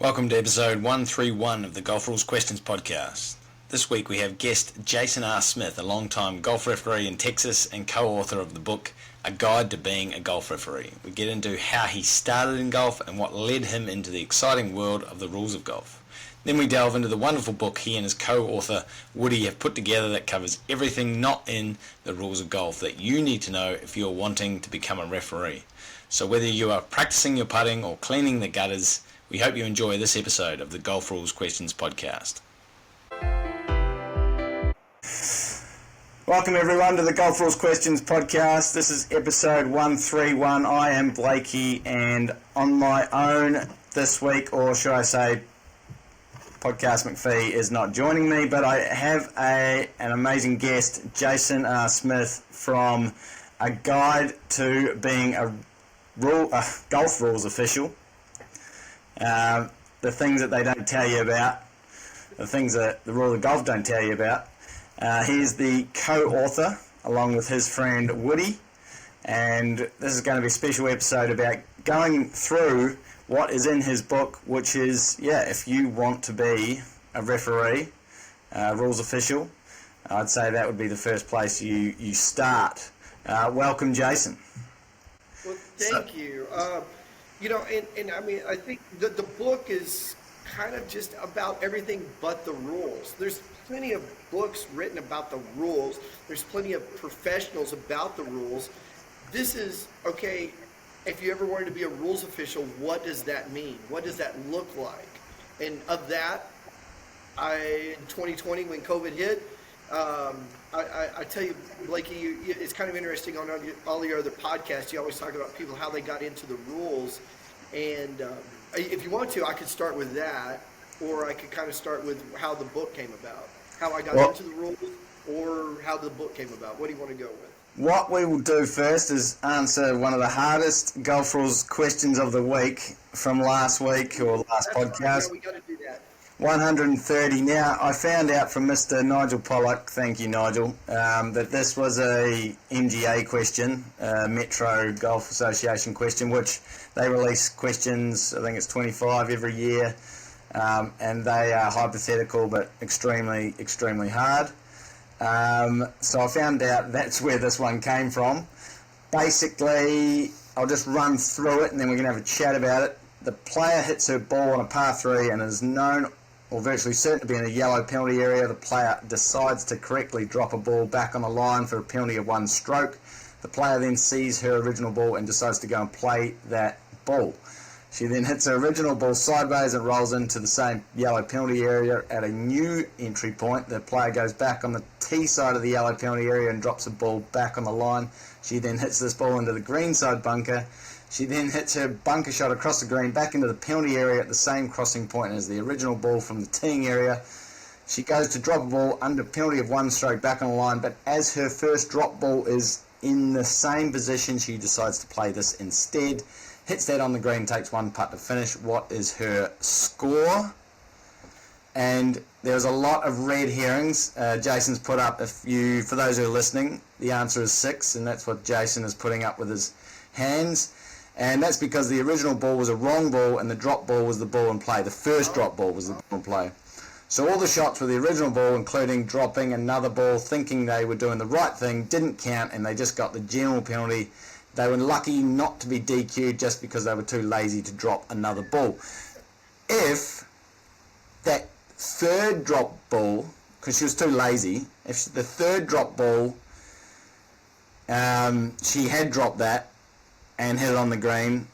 Welcome to episode 131 of the GolfRules Questions Podcast. This week we have guest Jason R. Smith, a long-time golf referee in Texas and co-author of the book, A Guide to Being a Golf Referee. We get into how he started in golf and what led him into the exciting world of the rules of golf. Then we delve into the wonderful book he and his co-author Woody have put together that covers everything not in the rules of golf that you need to know if you're wanting to become a referee. So whether you are practicing your putting or cleaning the gutters, we hope you enjoy this episode of the GolfRules Questions Podcast. Welcome everyone to the GolfRules Questions Podcast. This is episode 131. I am Blakey, and on my own this week, or should I say Podcast McPhee is not joining me, but I have an amazing guest, Jason R. Smith, from A Guide to Being a Golf Rules Official. The things that they don't tell you about, the things that the rules of golf don't tell you about. He's the co-author along with his friend Woody, and this is going to be a special episode about going through what is in his book, which is, if you want to be a referee, rules official, I'd say that would be the first place you start. Welcome, Jason. Well, thank you. And I mean, I think the book is kind of just about everything but the rules. There's plenty of books written about the rules. There's plenty of professionals about the rules. This is, okay, if you ever wanted to be a rules official, what does that mean? What does that look like? And of that, in 2020, when COVID hit, I tell you, Blakey, it's kind of interesting on all your other podcasts. You always talk about people, how they got into the rules. And if you want to, I could start with that, or I could kind of start with how the book came about, how I got into the rules, or how the book came about. What do you want to go with? What we will do first is answer one of the hardest Golf Rules questions of the week from last week or last podcast. Yeah, we got to do that. 130. Now, I found out from Mr. Nigel Pollock, thank you Nigel, that this was a MGA question, Metro Golf Association question, which they release questions, I think it's 25 every year, and they are hypothetical but extremely, extremely hard. So I found out that's where this one came from. Basically, I'll just run through it and then we're going to have a chat about it. The player hits her ball on a par 3 and is known or virtually certain to be in a yellow penalty area. The player decides to correctly drop a ball back on the line for a penalty of 1 stroke. The player then sees her original ball and decides to go and play that ball. She then hits her original ball sideways and rolls into the same yellow penalty area at a new entry point. The player goes back on the tee side of the yellow penalty area and drops a ball back on the line. She then hits this ball into the green side bunker. She then hits her bunker shot across the green back into the penalty area at the same crossing point as the original ball from the teeing area. She goes to drop a ball under penalty of 1 stroke back on the line, but as her first drop ball is in the same position, she decides to play this instead. Hits that on the green, takes 1 putt to finish. What is her score? And there's a lot of red herrings. Jason's put up, for those who are listening, the answer is 6, and that's what Jason is putting up with his hands. And that's because the original ball was a wrong ball and the drop ball was the ball in play. The first drop ball was the ball in play. So all the shots with the original ball, including dropping another ball, thinking they were doing the right thing, didn't count, and they just got the general penalty. They were lucky not to be DQ'd just because they were too lazy to drop another ball. If that third drop ball, because she was too lazy, if the third drop ball, she had dropped that and hit it on the green,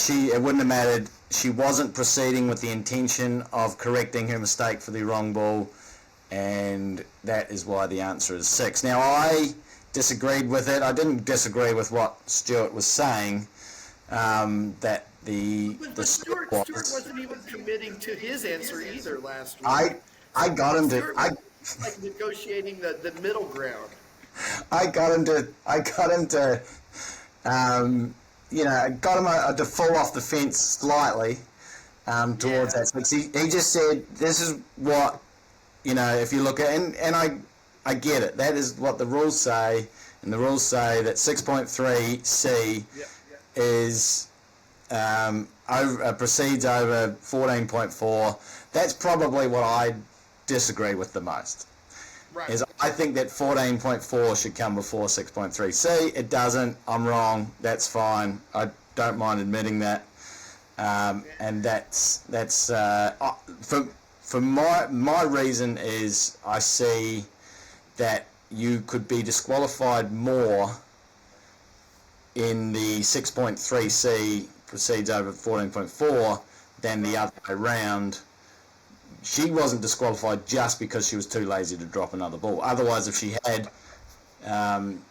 it wouldn't have mattered. She wasn't proceeding with the intention of correcting her mistake for the wrong ball, and that is why the answer is 6. Now, I disagreed with it. I didn't disagree with what Stuart was saying, that But Stuart wasn't even committing to his answer either last week. I got him to... like negotiating the middle ground. I got him to got him to fall off the fence slightly towards that. But he just said, this is what, if you look at it, and I get it. That is what the rules say, and the rules say that 6.3C is proceeds over 14.4, that's probably what I disagree with the most. Right. Is I think that 14.4 should come before 6.3c. It doesn't. I'm wrong. That's fine. I don't mind admitting that. And that's for my reason is I see that you could be disqualified more in the 6.3c proceeds over 14.4 than the other way around. She wasn't disqualified just because she was too lazy to drop another ball. Otherwise, if she had,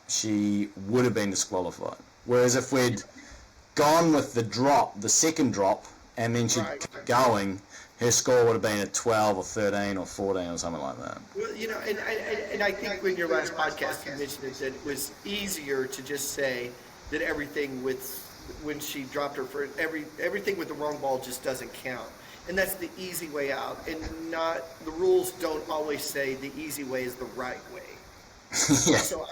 she would have been disqualified. Whereas if we'd gone with the second drop, and then she'd kept going, her score would have been a 12 or 13 or 14 or something like that. Well, and I think in your last podcast you mentioned it, that it was easier to just say that everything when she dropped her for everything with the wrong ball just doesn't count. And that's the easy way out, and the rules don't always say the easy way is the right way. Yeah. So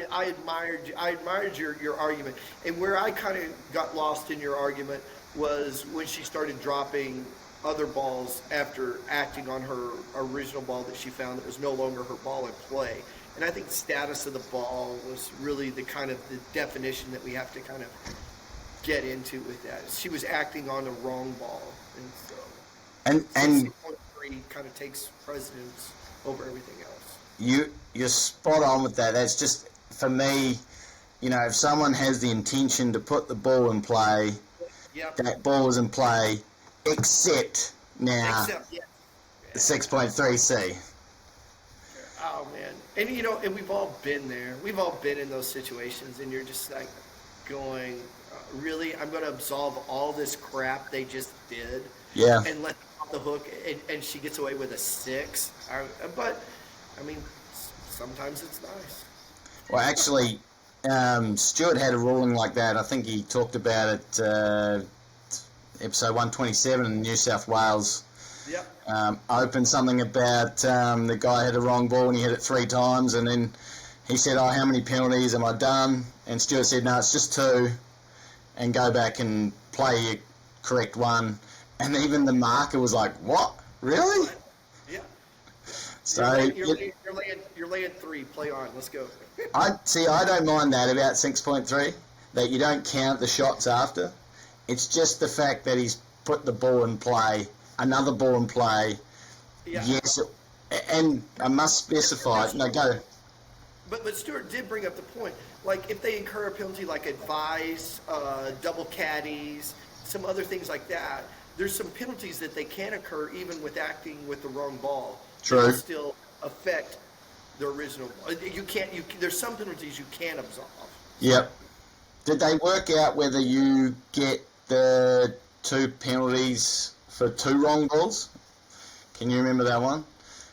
I admired your argument, and where I kind of got lost in your argument was when she started dropping other balls after acting on her original ball that she found that was no longer her ball in play. And I think the status of the ball was really the definition that we have to kind of get into with that. She was acting on the wrong ball, and so. And 6.3 kind of takes precedence over everything else. You're spot on with that. That's just, for me, if someone has the intention to put the ball in play, yep. That ball is in play, except now the 6.3c. Oh, man. And, and we've all been there. We've all been in those situations, and you're just like going, really? I'm going to absolve all this crap they just did? Yeah. And let them off the hook, and she gets away with a 6. But, I mean, sometimes it's nice. Well, actually, Stuart had a ruling like that. I think he talked about it, episode 127 in New South Wales. Yep. Open, something about the guy had a wrong ball and he hit it 3 times, and then he said, how many penalties am I done? And Stuart said, no, it's just 2, and go back and play your correct one. And even the marker was like, what? Really? Yeah. So you're laying 3. Play on. Let's go. I don't mind that about 6.3, that you don't count the shots after. It's just the fact that he's put the ball in play, another ball in play. Yeah. Yes, and I must specify. No, go. But Stuart did bring up the point. Like, if they incur a penalty like advise, double caddies, some other things like that, there's some penalties that they can occur even with acting with the wrong ball. True. It will still affect the original ball. There's some penalties you can absolve. Yep. Did they work out whether you get the 2 penalties for 2 wrong balls? Can you remember that one?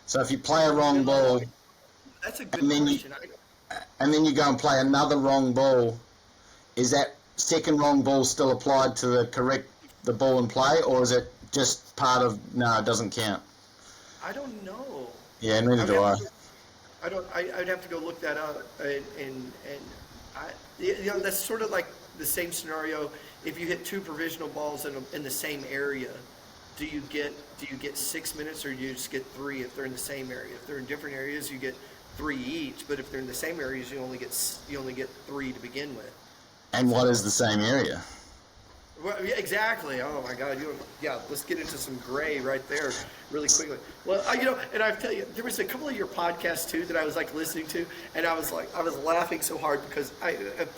So if you play a wrong ball, that's a good question. And then you go and play another wrong ball, is that second wrong ball still applied to the ball in play, or is it just part of, no, it doesn't count? I don't know. Yeah, neither do I. I'd have to go look that up, and that's sort of like the same scenario. If you hit 2 provisional balls in the same area, do you get 6 minutes, or do you just get 3 if they're in the same area? If they're in different areas, you get 3 each, but if they're in the same areas, you only get 3 to begin with. And what is the same area? Well, yeah, exactly. Oh my God. Let's get into some gray right there really quickly. Well, and I tell you, there was a couple of your podcasts too that I was like listening to, and I was laughing so hard because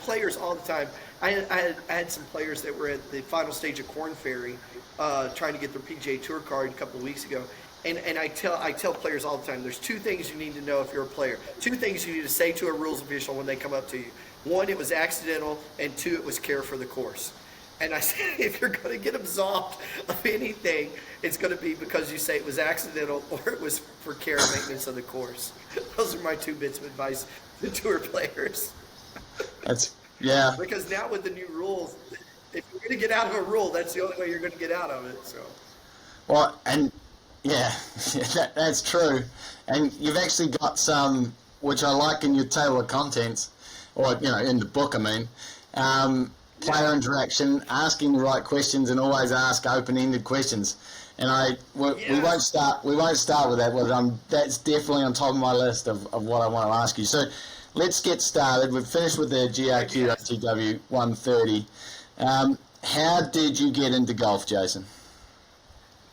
players all the time. I had some players that were at the final stage of Korn Ferry, trying to get their PGA Tour card a couple of weeks ago. And I tell players all the time, there's 2 things you need to know if you're a player. 2 things you need to say to a rules official when they come up to you. 1, it was accidental, and 2, it was care for the course. And I say, if you're going to get absolved of anything, it's going to be because you say it was accidental or it was for care and maintenance of the course. Those are my 2 bits of advice to tour players. Yeah. Because now with the new rules, if you're going to get out of a rule, that's the only way you're going to get out of it. So. Well, and yeah, that's true. And you've actually got some, which I like in your table of contents, or in the book, I mean. player interaction, asking the right questions, and always ask open-ended questions. And we won't start with that, but that's definitely on top of my list of what I want to ask you. So let's get started. We've finished with the GRQ OTW 130. How did you get into golf, Jason?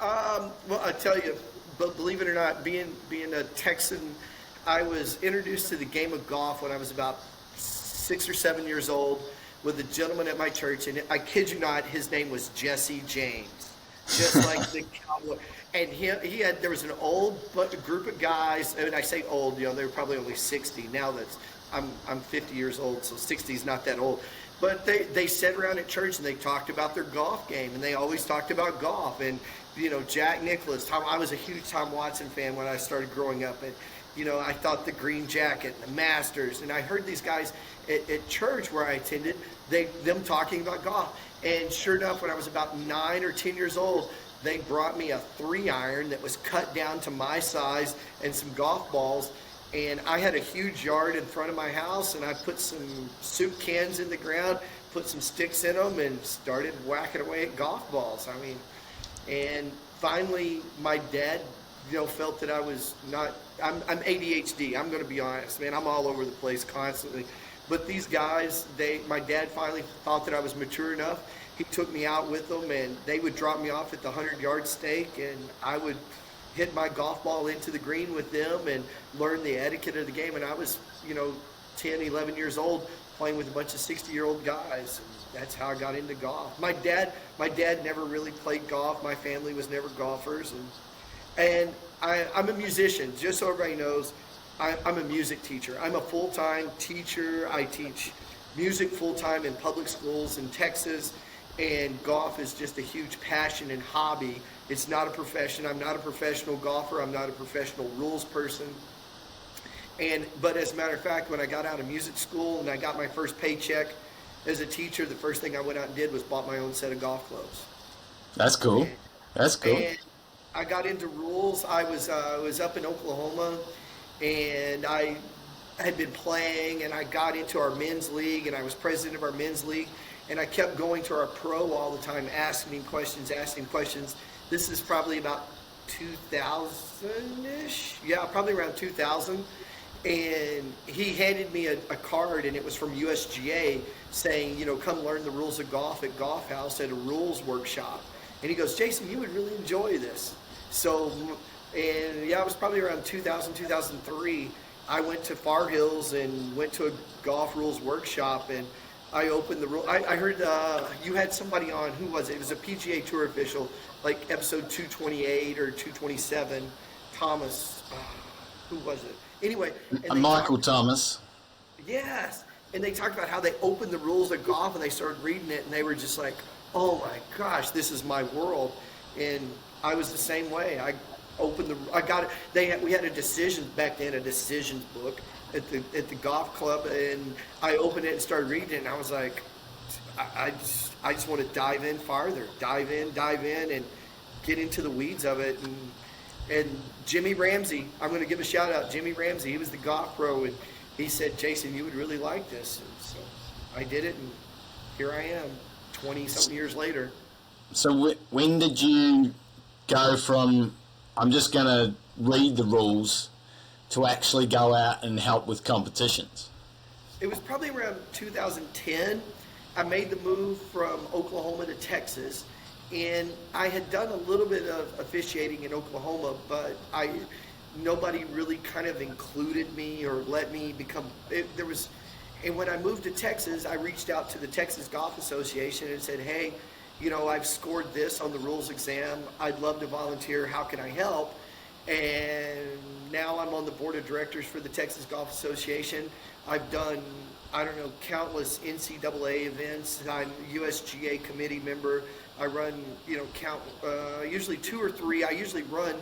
Well, I tell you, but believe it or not, being a Texan, I was introduced to the game of golf when I was about 6 or 7 years old with a gentleman at my church, and I kid you not, his name was Jesse James, just like the cowboy. And there was an old group of guys, and I say old, they were probably only 60. Now I'm 50 years old, so 60 is not that old. But they sat around at church and they talked about their golf game, and they always talked about golf. And Jack Nicklaus, I was a huge Tom Watson fan when I started growing up, and I thought the Green Jacket and the Masters, and I heard these guys at church where I attended, them talking about golf. And sure enough, when I was about 9 or 10 years old, they brought me a 3-iron that was cut down to my size and some golf balls. And I had a huge yard in front of my house, and I put some soup cans in the ground, put some sticks in them, and started whacking away at golf balls. And finally, my dad, felt that I was not. I'm ADHD. I'm going to be honest, man. I'm all over the place constantly. But these guys, my dad finally thought that I was mature enough. He took me out with them, and they would drop me off at the 100-yard stake, and I would hit my golf ball into the green with them and learn the etiquette of the game. And I was, 10, 11 years old playing with a bunch of 60-year-old guys. And that's how I got into golf. My dad never really played golf. My family was never golfers. And I'm a musician. Just so everybody knows, I'm a music teacher. I'm a full-time teacher. I teach music full-time in public schools in Texas. And golf is just a huge passion and hobby. It's not a profession. I'm not a professional golfer. I'm not a professional rules person. But as a matter of fact, when I got out of music school and I got my first paycheck as a teacher, the first thing I went out and did was bought my own set of golf clubs. That's cool. That's cool. And I got into rules. I was up in Oklahoma, and I had been playing, and I got into our men's league, and I was president of our men's league. And I kept going to our pro all the time, asking questions. This is probably about 2000-ish. Yeah, probably around 2000. And he handed me a card, and it was from USGA saying, come learn the rules of golf at Golf House at a rules workshop. And he goes, Jason, you would really enjoy this. So, it was probably around 2000, 2003. I went to Far Hills and went to a golf rules workshop, and I opened the rule. I heard you had somebody on. Who was it? It was a PGA Tour official, like episode 228 or 227. Thomas. Who was it? Anyway. Michael Thomas. Yes. And they talked about how they opened the rules of golf, and they started reading it, and they were just like, oh my gosh, this is my world. And I was the same way. I got it. We had a decisions book at the golf club, and I opened it and started reading it, and I was like, I just want to dive in farther, dive in, and get into the weeds of it. And Jimmy Ramsey, I'm going to give a shout out. Jimmy Ramsey, he was the golf pro, and he said, Jason, you would really like this. And so I did it, and here I am, 20-something years later. So when did you go from, I'm just going to read the rules, to actually go out and help with competitions? It was probably around 2010. I made the move from Oklahoma to Texas, and I had done a little bit of officiating in Oklahoma, but nobody really kind of included me or let me become. And when I moved to Texas, I reached out to the Texas Golf Association and said, hey, I've scored this on the rules exam. I'd love to volunteer. How can I help? And now I'm on the board of directors for the Texas Golf Association. I've done, countless NCAA events. I'm a USGA committee member. I run, usually 2 or 3. I usually run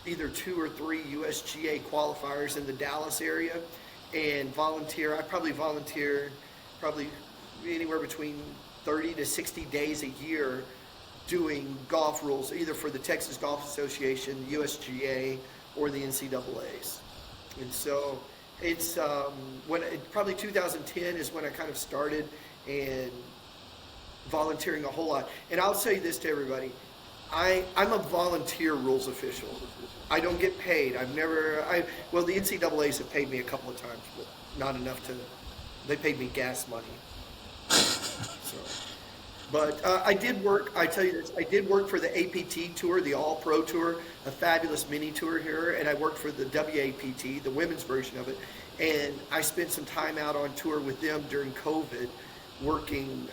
either 2 or 3 USGA qualifiers in the Dallas area and volunteer. I probably volunteer anywhere between 30 to 60 days a year doing golf rules, either for the Texas Golf Association, the USGA, or the NCAAs. And so it's probably 2010 is when I kind of started, and volunteering a whole lot. And I'll say this to everybody. I'm a volunteer rules official. I don't get paid. Well, the NCAA's have paid me a couple of times, but not enough they paid me gas money. So, but I did work, I tell you this, I did work for the APT Tour, the All Pro Tour, a fabulous mini tour here, and I worked for the WAPT, the women's version of it, and I spent some time out on tour with them during COVID, working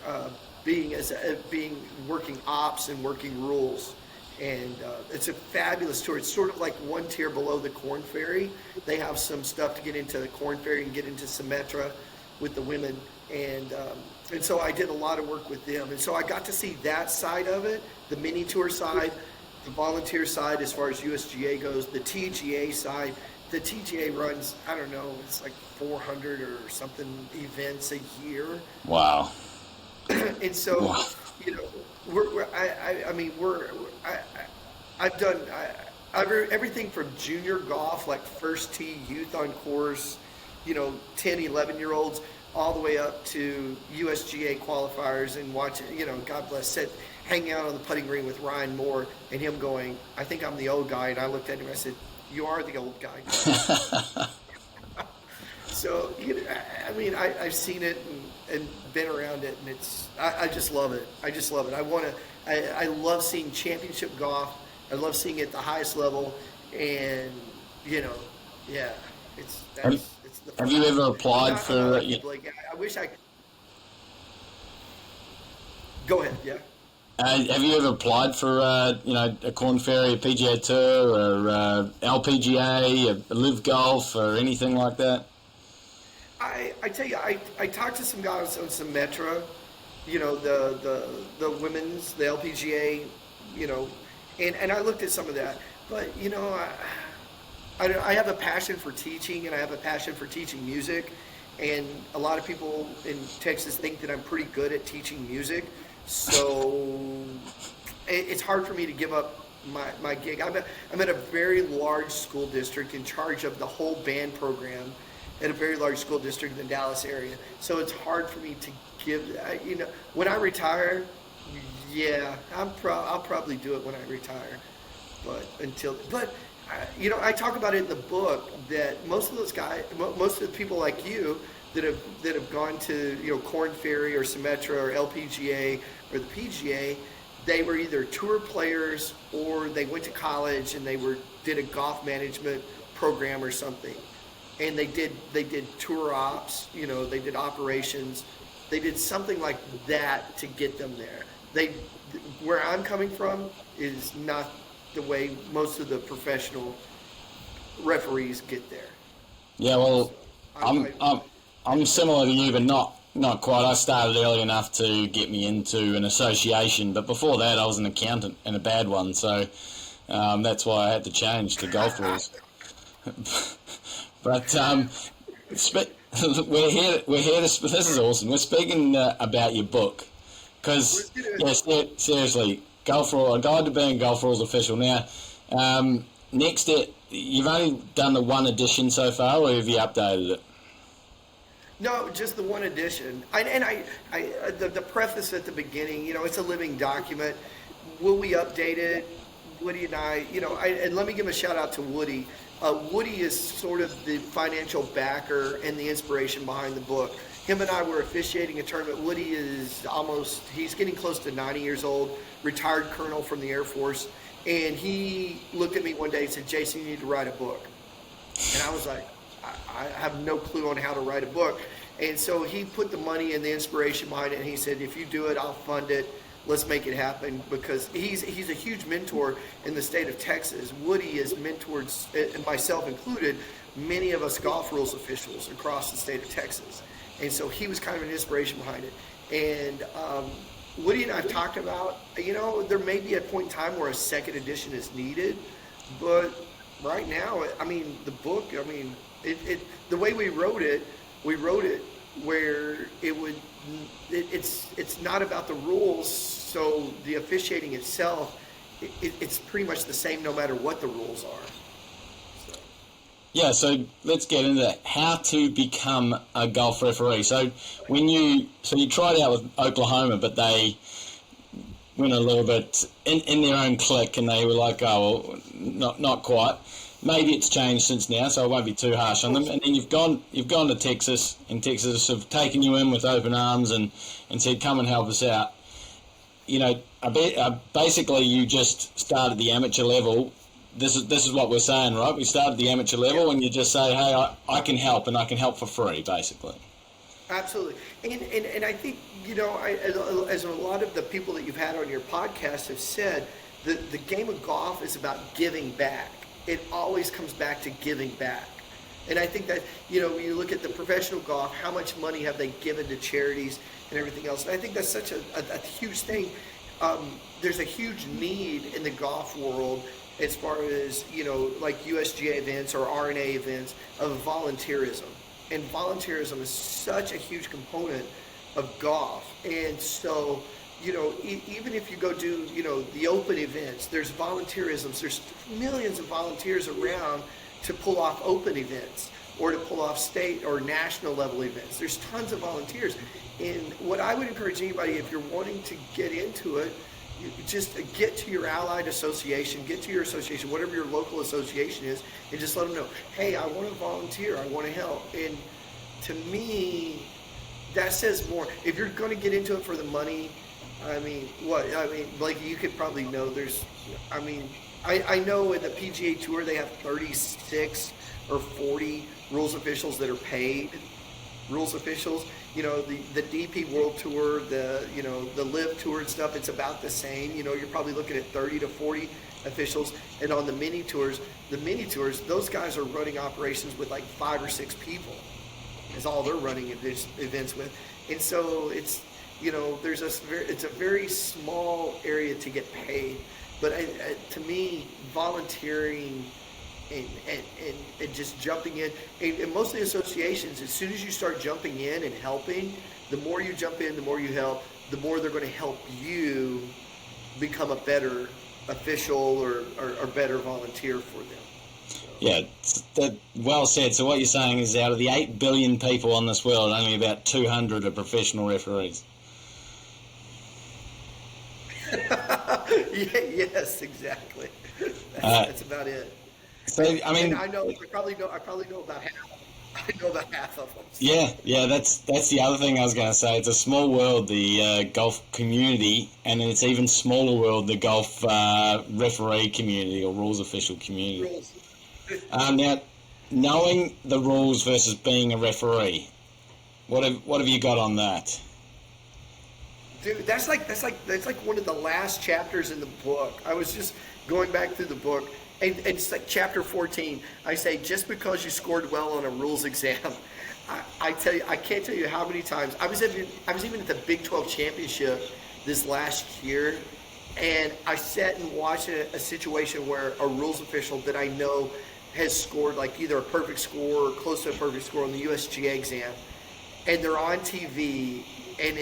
working ops and working rules. And it's a fabulous tour. It's sort of like one tier below the Corn Ferry. They have some stuff to get into the Corn Ferry and get into Symetra with the women. And so I did a lot of work with them. And so I got to see that side of it, the mini tour side, the volunteer side as far as USGA goes, the TGA side. The TGA runs, I don't know, it's like 400 or something events a year. Wow. And so, wow. you know, I've done everything from junior golf, like first tee youth on course, 10, 11-year-olds, all the way up to USGA qualifiers and watching, God bless, hanging out on the putting green with Ryan Moore and him going, I think I'm the old guy. And I looked at him and I said, you are the old guy. So, I've seen it and been around it, and I just love it. I just love it. I love seeing championship golf. I love seeing it at the highest level, and it's the. Have you ever applied for? I wish I. Go ahead. Yeah. Have you ever applied for a Corn Ferry, a PGA Tour, or LPGA, a Live Golf, or anything like that? I tell you, I talked to some guys on Symetra, the women's, the LPGA, and I looked at some of that. But, I have a passion for teaching, and I have a passion for teaching music. And a lot of people in Texas think that I'm pretty good at teaching music. So it's hard for me to give up my gig. I'm at a very large school district in charge of the whole band program at a very large school district in the Dallas area. So it's hard for me to give, when I retire, yeah, I'll probably do it when I retire. But I talk about it in the book that most of those guys, most of the people like you that have gone to, Corn Ferry or Symetra or LPGA or the PGA, they were either tour players or they went to college and they did a golf management program or something. And they did tour ops, they did operations, they did something like that to get them there. Where I'm coming from is not the way most of the professional referees get there. Yeah, well, I'm similar to you, but not quite. I started early enough to get me into an association, but before that I was an accountant and a bad one, so that's why I had to change to GolfRules. But we're here to. This is awesome. We're speaking about your book because seriously, GolfRules, a guide to being GolfRules official. Now, next step, you've only done the one edition so far, or have you updated it? No, just the one edition. The preface at the beginning, it's a living document. Will we update it? Woody and I, and let me give a shout out to Woody. Woody is sort of the financial backer and the inspiration behind the book. Him and I were officiating a tournament. Woody he's getting close to 90 years old, retired colonel from the Air Force. And he looked at me one day and said, Jason, you need to write a book. And I was like, I have no clue on how to write a book. And so he put the money and the inspiration behind it. And he said, if you do it, I'll fund it. Let's make it happen, because he's a huge mentor in the state of Texas. Woody has mentored, and myself included, many of us GolfRules officials across the state of Texas. And so he was kind of an inspiration behind it. And Woody and I have talked about, there may be a point in time where a second edition is needed, but right now, the book, the way we wrote it where it's not about the rules. So the officiating itself, it's pretty much the same no matter what the rules are. So. Yeah, so let's get into that. How to become a golf referee. So you tried out with Oklahoma, but they went a little bit in their own clique, and they were like, oh, well, not quite. Maybe it's changed since now, so I won't be too harsh on them. And then you've gone to Texas, and Texas have taken you in with open arms and said, come and help us out. You know, basically you just start at the amateur level. This is what we're saying, right? We start at the amateur level, and you just say, hey, I can help, and I can help for free, basically. Absolutely. And I think, you know, as a lot of the people that you've had on your podcast have said, the game of golf is about giving back. It always comes back to giving back. And I think that, you know, when you look at the professional golf, how much money have they given to charities and everything else? And I think that's such a huge thing. There's a huge need in the golf world as far as, you know, like USGA events or RNA events of volunteerism. And volunteerism is such a huge component of golf. And so, you know, even if you go do, you know, the open events, there's volunteerism. There's millions of volunteers around to pull off open events or to pull off state or national level events. There's tons of volunteers. And what I would encourage anybody, if you're wanting to get into it, you just get to your allied association, get to your association, whatever your local association is, and just let them know, hey, I want to volunteer, I want to help. And to me, that says more. If you're going to get into it for the money, like you could probably know I know in the PGA Tour they have 36 or 40 rules officials that are paid rules officials. You know, the DP World Tour, the Live Tour and stuff, it's about the same. You know, you're probably looking at 30 to 40 officials. And on the mini tours, those guys are running operations with like 5 or 6 people. Is all they're running events with. And so it's, you know, it's a very small area to get paid. But to me, volunteering and just jumping in, and most of the associations, as soon as you start jumping in and helping, the more you jump in, the more you help, the more they're going to help you become a better official or better volunteer for them. Yeah, well said. So what you're saying is out of the 8 billion people on this world, only about 200 are professional referees. Yes, exactly. That's about it. So I mean, I probably know about half. I know about half of them. So. Yeah. That's the other thing I was going to say. It's a small world, the golf community, and it's even smaller world, the golf referee community or rules official community. Now, knowing the rules versus being a referee, what have you got on that? Dude, that's like one of the last chapters in the book. I was just going back through the book, and it's like chapter 14. I say, just because you scored well on a rules exam, I tell you, I can't tell you how many times I was even at the Big 12 championship this last year, and I sat and watched a situation where a rules official that I know has scored like either a perfect score or close to a perfect score on the USGA exam, and they're on TV. And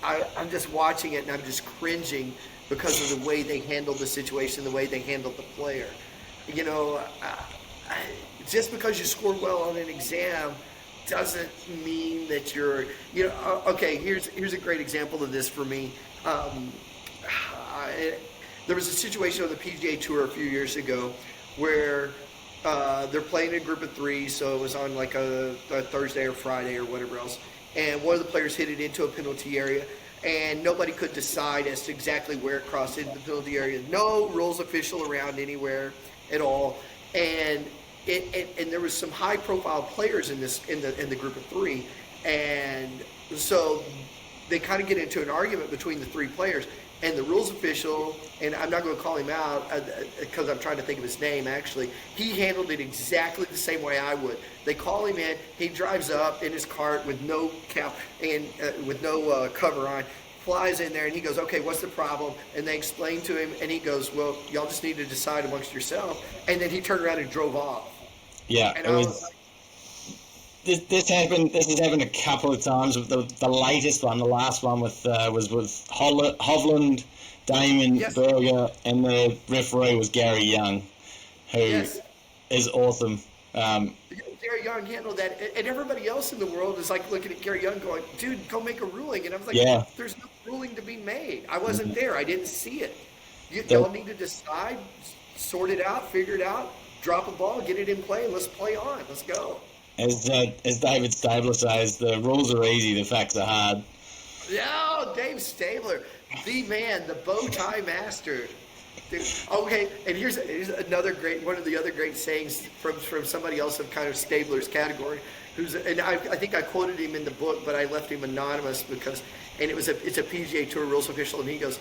I'm just watching it and I'm just cringing because of the way they handled the situation, the way they handled the player. You know, just because you scored well on an exam doesn't mean that you're, you know, okay, here's a great example of this for me. There was a situation on the PGA Tour a few years ago where they're playing in a group of 3, so it was on like a Thursday or Friday or whatever else. And one of the players hit it into a penalty area, and nobody could decide as to exactly where it crossed into the penalty area. No rules official around anywhere at all, and there was some high-profile players in the group of 3, and so they kind of get into an argument between the 3 players. And the rules official, and I'm not going to call him out because I'm trying to think of his name actually, he handled it exactly the same way I would. They call him in, he drives up in his cart with no cap and with no cover on, flies in there and he goes, okay, what's the problem? And they explain to him and he goes, well, y'all just need to decide amongst yourself. And then he turned around and drove off. Yeah, and This has happened a couple of times. The latest one, the last one was with Hovland, Damon yes. Berger, and the referee was Gary Young, who is awesome. Gary Young handled that, and everybody else in the world is like looking at Gary Young going, dude, go make a ruling. And I was like, Yeah. there's no ruling to be made. I wasn't there. I didn't see it. The- Y'all need to decide, sort it out, figure it out, drop a ball, get it in play, and let's play on. Let's go. As David Stabler says, the rules are easy, the facts are hard. Yeah, Dave Stabler, the man, the bow tie master. Dude, okay, and here's another one of the other great sayings from somebody else of kind of Stabler's category, and I think I quoted him in the book, but I left him anonymous and it's a PGA Tour rules official, and he goes,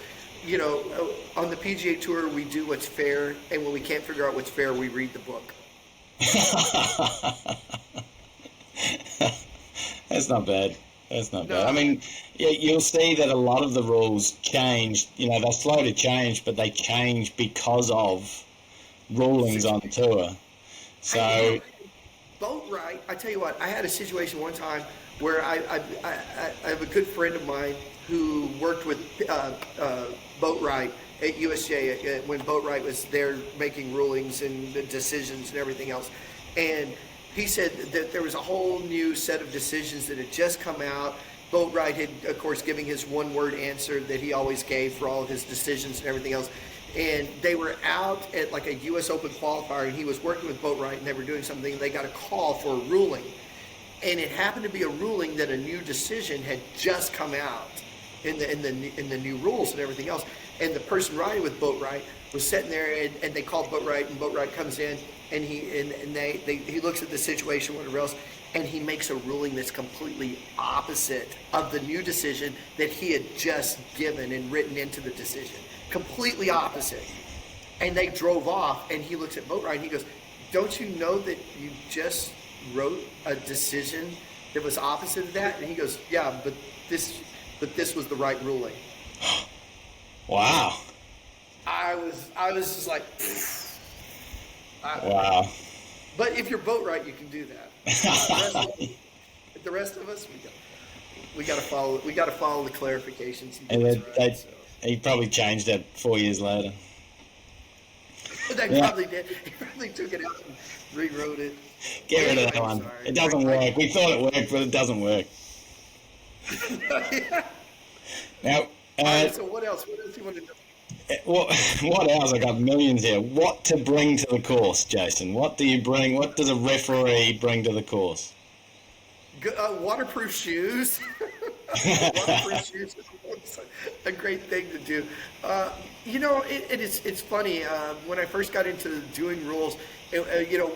on the PGA Tour we do what's fair, and when we can't figure out what's fair, we read the book. That's not bad. No. I mean, you'll see that a lot of the rules change. They're slow to change, but they change because of rulings on tour. So, boat right. I tell you what, I had a situation one time where I have a good friend of mine who worked with Boat Right at USJ when Boat Right was there making rulings and decisions and everything else, and he said that there was a whole new set of decisions that had just come out. Boatwright had, of course, giving his one-word answer that he always gave for all of his decisions and everything else. And they were out at like a U.S. Open qualifier, and he was working with Boatwright, and they were doing something, and they got a call for a ruling. And it happened to be a ruling that a new decision had just come out in the new rules and everything else. And the person riding with Boatwright was sitting there, and they called Boatwright, and Boatwright comes in, and he looks at the situation, whatever else, and he makes a ruling that's completely opposite of the new decision that he had just given and written into the decision. Completely opposite. And they drove off, and he looks at Boatwright, and he goes, don't you know that you just wrote a decision that was opposite of that? And he goes, yeah, but this was the right ruling. Wow. I was just like, wow. But if you're Boatwright, you can do that. The rest of us, we got to follow the clarifications. He probably changed it 4 years later. They probably did. He probably took it out and rewrote it. Get rid of that one. It doesn't work. We thought it worked, but it doesn't work. Yeah. Now, so what else? What else do you want to know? What else? I got millions here. What to bring to the course, Jason? What do you bring? What does a referee bring to the course? Waterproof shoes. Waterproof shoes is a great thing to do. It's funny. When I first got into doing rules,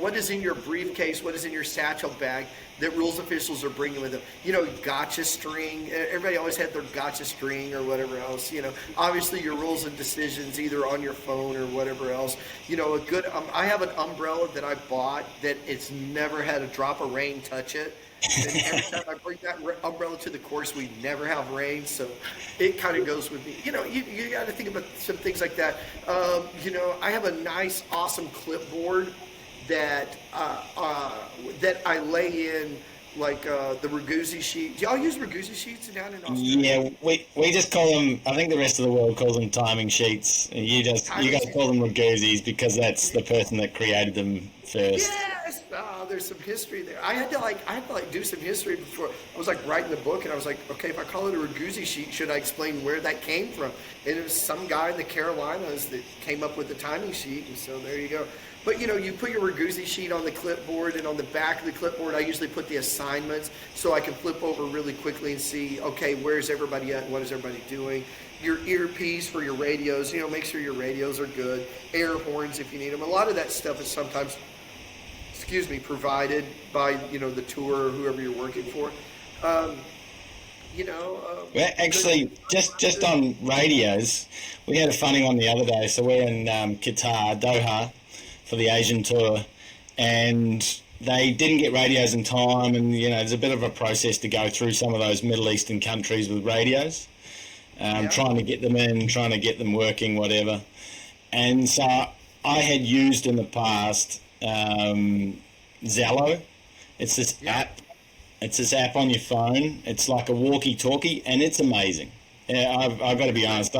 what is in your briefcase, what is in your satchel bag that rules officials are bringing with them? Gotcha string. Everybody always had their gotcha string or whatever else. Obviously your rules and decisions either on your phone or whatever else. A good. I have an umbrella that I bought that it's never had a drop of rain touch it. And every time I bring that umbrella to the course, we never have rain, so it kind of goes with me. You got to think about some things like that. I have a nice, awesome clipboard that I lay in like the Raguzzi sheet. Do y'all use Raguzzi sheets down in Australia? Yeah, we just call them. I think the rest of the world calls them timing sheets. You guys call them Raguzzis because that's the person that created them first. Yes. There's some history there. I had to do some history before I was like writing the book, and I was like, okay, if I call it a Raguzzi sheet, should I explain where that came from? And it was some guy in the Carolinas that came up with the timing sheet, and so there you go. But you put your Raguzzi sheet on the clipboard, and on the back of the clipboard, I usually put the assignments so I can flip over really quickly and see, okay, where's everybody at and what is everybody doing? Your earpiece for your radios, make sure your radios are good. Air horns if you need them. A lot of that stuff is sometimes provided by, the tour or whoever you're working for. Well, actually, just on radios, we had a funny one the other day. So we're in Qatar, Doha, for the Asian tour, and they didn't get radios in time, and, there's a bit of a process to go through some of those Middle Eastern countries with radios, trying to get them in, trying to get them working, whatever. And so I had used in the past Zello. It's this app. It's this app on your phone. It's like a walkie-talkie, and it's amazing. I've got to be honest.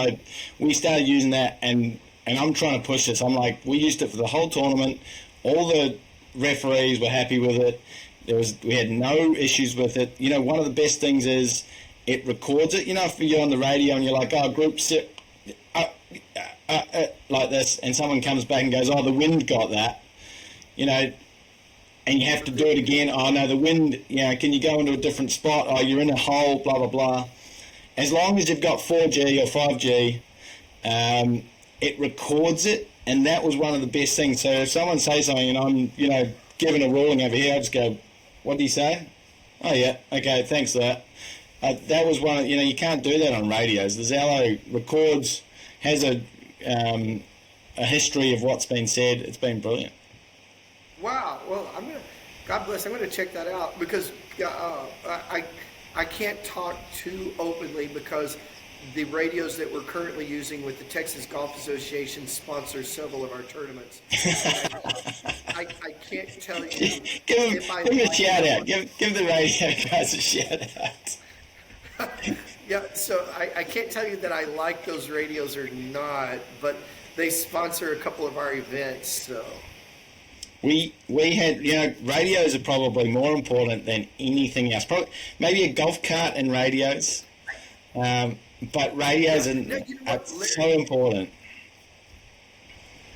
We started using that, and I'm trying to push this. I'm like, we used it for the whole tournament. all the referees were happy with it. We had no issues with it. You know, one of the best things is it records it. You know, if you're on the radio and you're like, oh, group set, like this, and someone comes back and goes, oh, the wind got that, you know, and you have to do it again. Oh, no, the wind, you know, can you go into a different spot? Oh, you're in a hole, blah, blah, blah. As long as you've got 4G or 5G, it records it, and that was one of the best things. So if someone says something and I'm, you know, giving a ruling over here, I just go, what do you say? Oh, yeah, okay, thanks for that. That was one of, you know, you can't do that on radios. The Zello records, has a history of what's been said. It's been brilliant. Wow. Well, God bless, I'm gonna check that out, because I can't talk too openly because the radios that we're currently using with the Texas Golf Association sponsor several of our tournaments. I can't tell you. Give them a shout out. Give the radio guys a shout out. Yeah, so I can't tell you that I like those radios or not, but they sponsor a couple of our events, so. We had, you know, radios are probably more important than anything else. Probably, maybe a golf cart and radios, but radios are so important.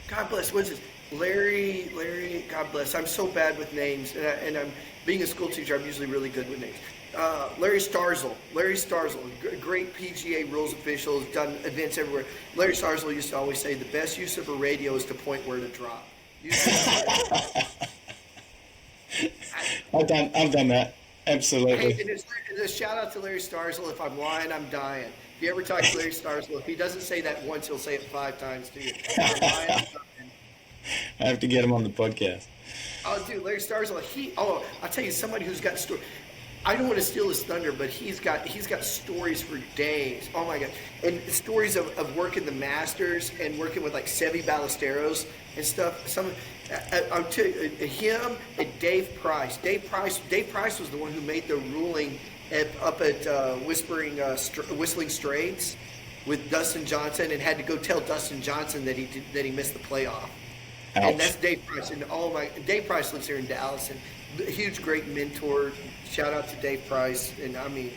God bless. What's his? Larry. God bless. I'm so bad with names, and I'm being a school teacher. I'm usually really good with names. Larry Starzl, great PGA rules official, has done events everywhere. Larry Starzl used to always say the best use of a radio is to point where to drop. I've done that. Absolutely. Hey, and a shout out to Larry Starzl. If I'm lying, I'm dying. If you ever talk to Larry Starzl, if he doesn't say that once, he'll say it 5 times to you. If I'm lying, I'm dying. I have to get him on the podcast. Oh, dude, Larry Starzl. I'll tell you, somebody who's got story. I don't want to steal his thunder, but he's got stories for days. Oh my God! And stories of working the Masters and working with like Seve Ballesteros and stuff. I'll tell you, him and Dave Price. Dave Price was the one who made the ruling up at Whistling Straits with Dustin Johnson, and had to go tell Dustin Johnson that he missed the playoff. Ouch. And that's Dave Price. And Dave Price lives here in Dallas, and a huge, great mentor. Shout out to Dave Price. And I mean,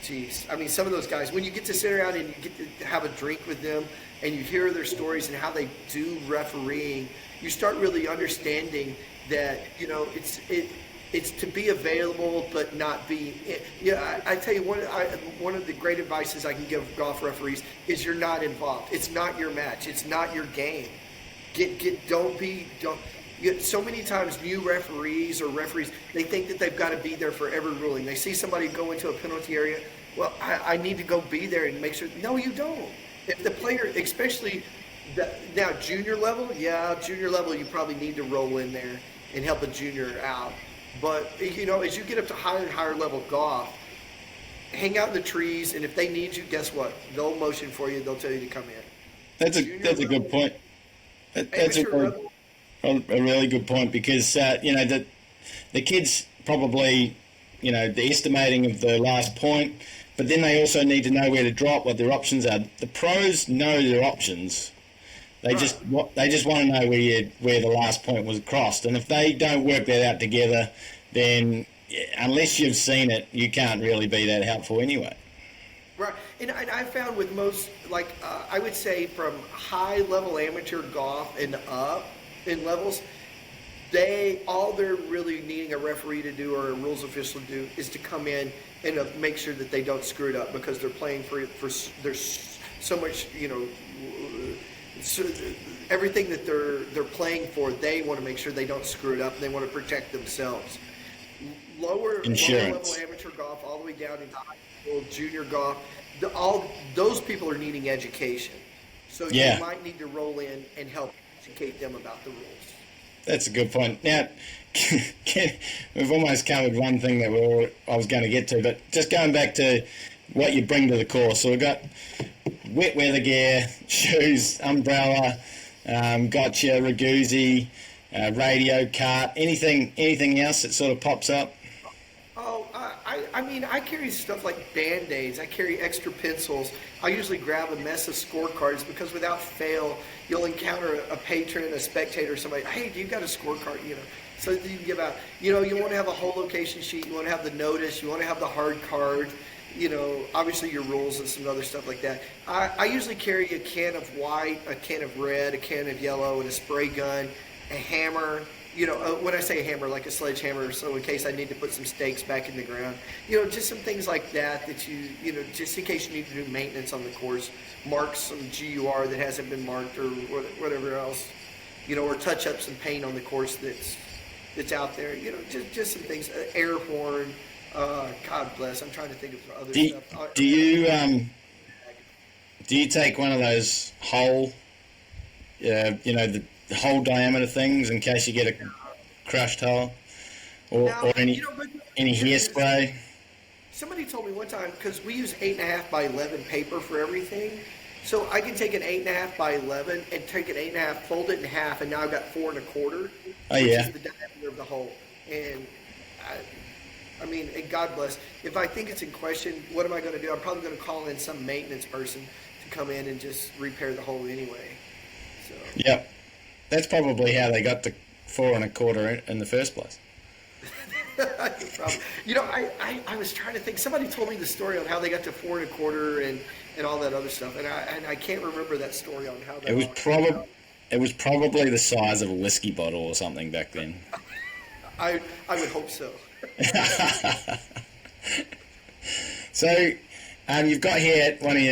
geez, some of those guys, when you get to sit around and you get to have a drink with them and you hear their stories and how they do refereeing, you start really understanding that, you know, it's to be available but not be. Yeah, I tell you, one of the great advices I can give golf referees is you're not involved. It's not your match. It's not your game. So many times new referees, they think that they've got to be there for every ruling. They see somebody go into a penalty area. Well, I need to go be there and make sure. No, you don't. If the player, especially now junior level, you probably need to roll in there and help a junior out. But, you know, as you get up to higher and higher level golf, hang out in the trees, and if they need you, guess what? They'll motion for you. They'll tell you to come in. That's a good point. That's a really good point, because you know, the kids probably, you know, the estimating of the last point, but then they also need to know where to drop, what their options are. The pros know their options. They just want to know where the last point was crossed, and if they don't work that out together, then unless you've seen it, you can't really be that helpful anyway. Right, and I found with most, I would say from high-level amateur golf and up in levels, all they're really needing a referee to do or a rules official to do is to come in and make sure that they don't screw it up, because they're playing for there's so much, you know, so everything that they're playing for, they want to make sure they don't screw it up, and they want to protect themselves. Lower level amateur golf, all the way down into high school, junior golf, all those people are needing education. So you might need to roll in and help educate them about the rules. That's a good point. Now, we've almost covered one thing that I was going to get to, but just going back to what you bring to the course. So we've got wet weather gear, shoes, umbrella, got your Raguzzi, radio, cart, anything else that sort of pops up? Oh, I mean, I carry stuff like Band-Aids. I carry extra pencils. I usually grab a mess of scorecards because without fail, you'll encounter a patron, a spectator, somebody, hey, do you got a scorecard? So that you can give out. You want to have a whole location sheet. You want to have the notice. You want to have the hard card. Obviously your rules and some other stuff like that. I usually carry a can of white, a can of red, a can of yellow, and a spray gun, a hammer. When I say a hammer, like a sledgehammer, so in case I need to put some stakes back in the ground, just some things like that just in case you need to do maintenance on the course, mark some GUR that hasn't been marked or whatever else, or touch up some paint on the course that's out there, just some things, air horn, God bless, I'm trying to think of other stuff. Do you take one of those whole, the whole diameter things in case you get a crushed hull or any hairspray? Somebody told me one time, because we use 8.5 by 11 paper for everything, so I can take an 8.5 by 11 and take an 8.5, fold it in half, and now I've got 4 1/4. Oh yeah. Which is the diameter of the hole. And I mean, and God bless. If I think it's in question, what am I going to do? I'm probably going to call in some maintenance person to come in and just repair the hole anyway. So. Yep. That's probably how they got to 4 1/4 in the first place. I was trying to think. Somebody told me the story on how they got to 4 1/4 and all that other stuff, and I can't remember that story on how that. It was probably the size of a whiskey bottle or something back then. I would hope so. So, you've got here one of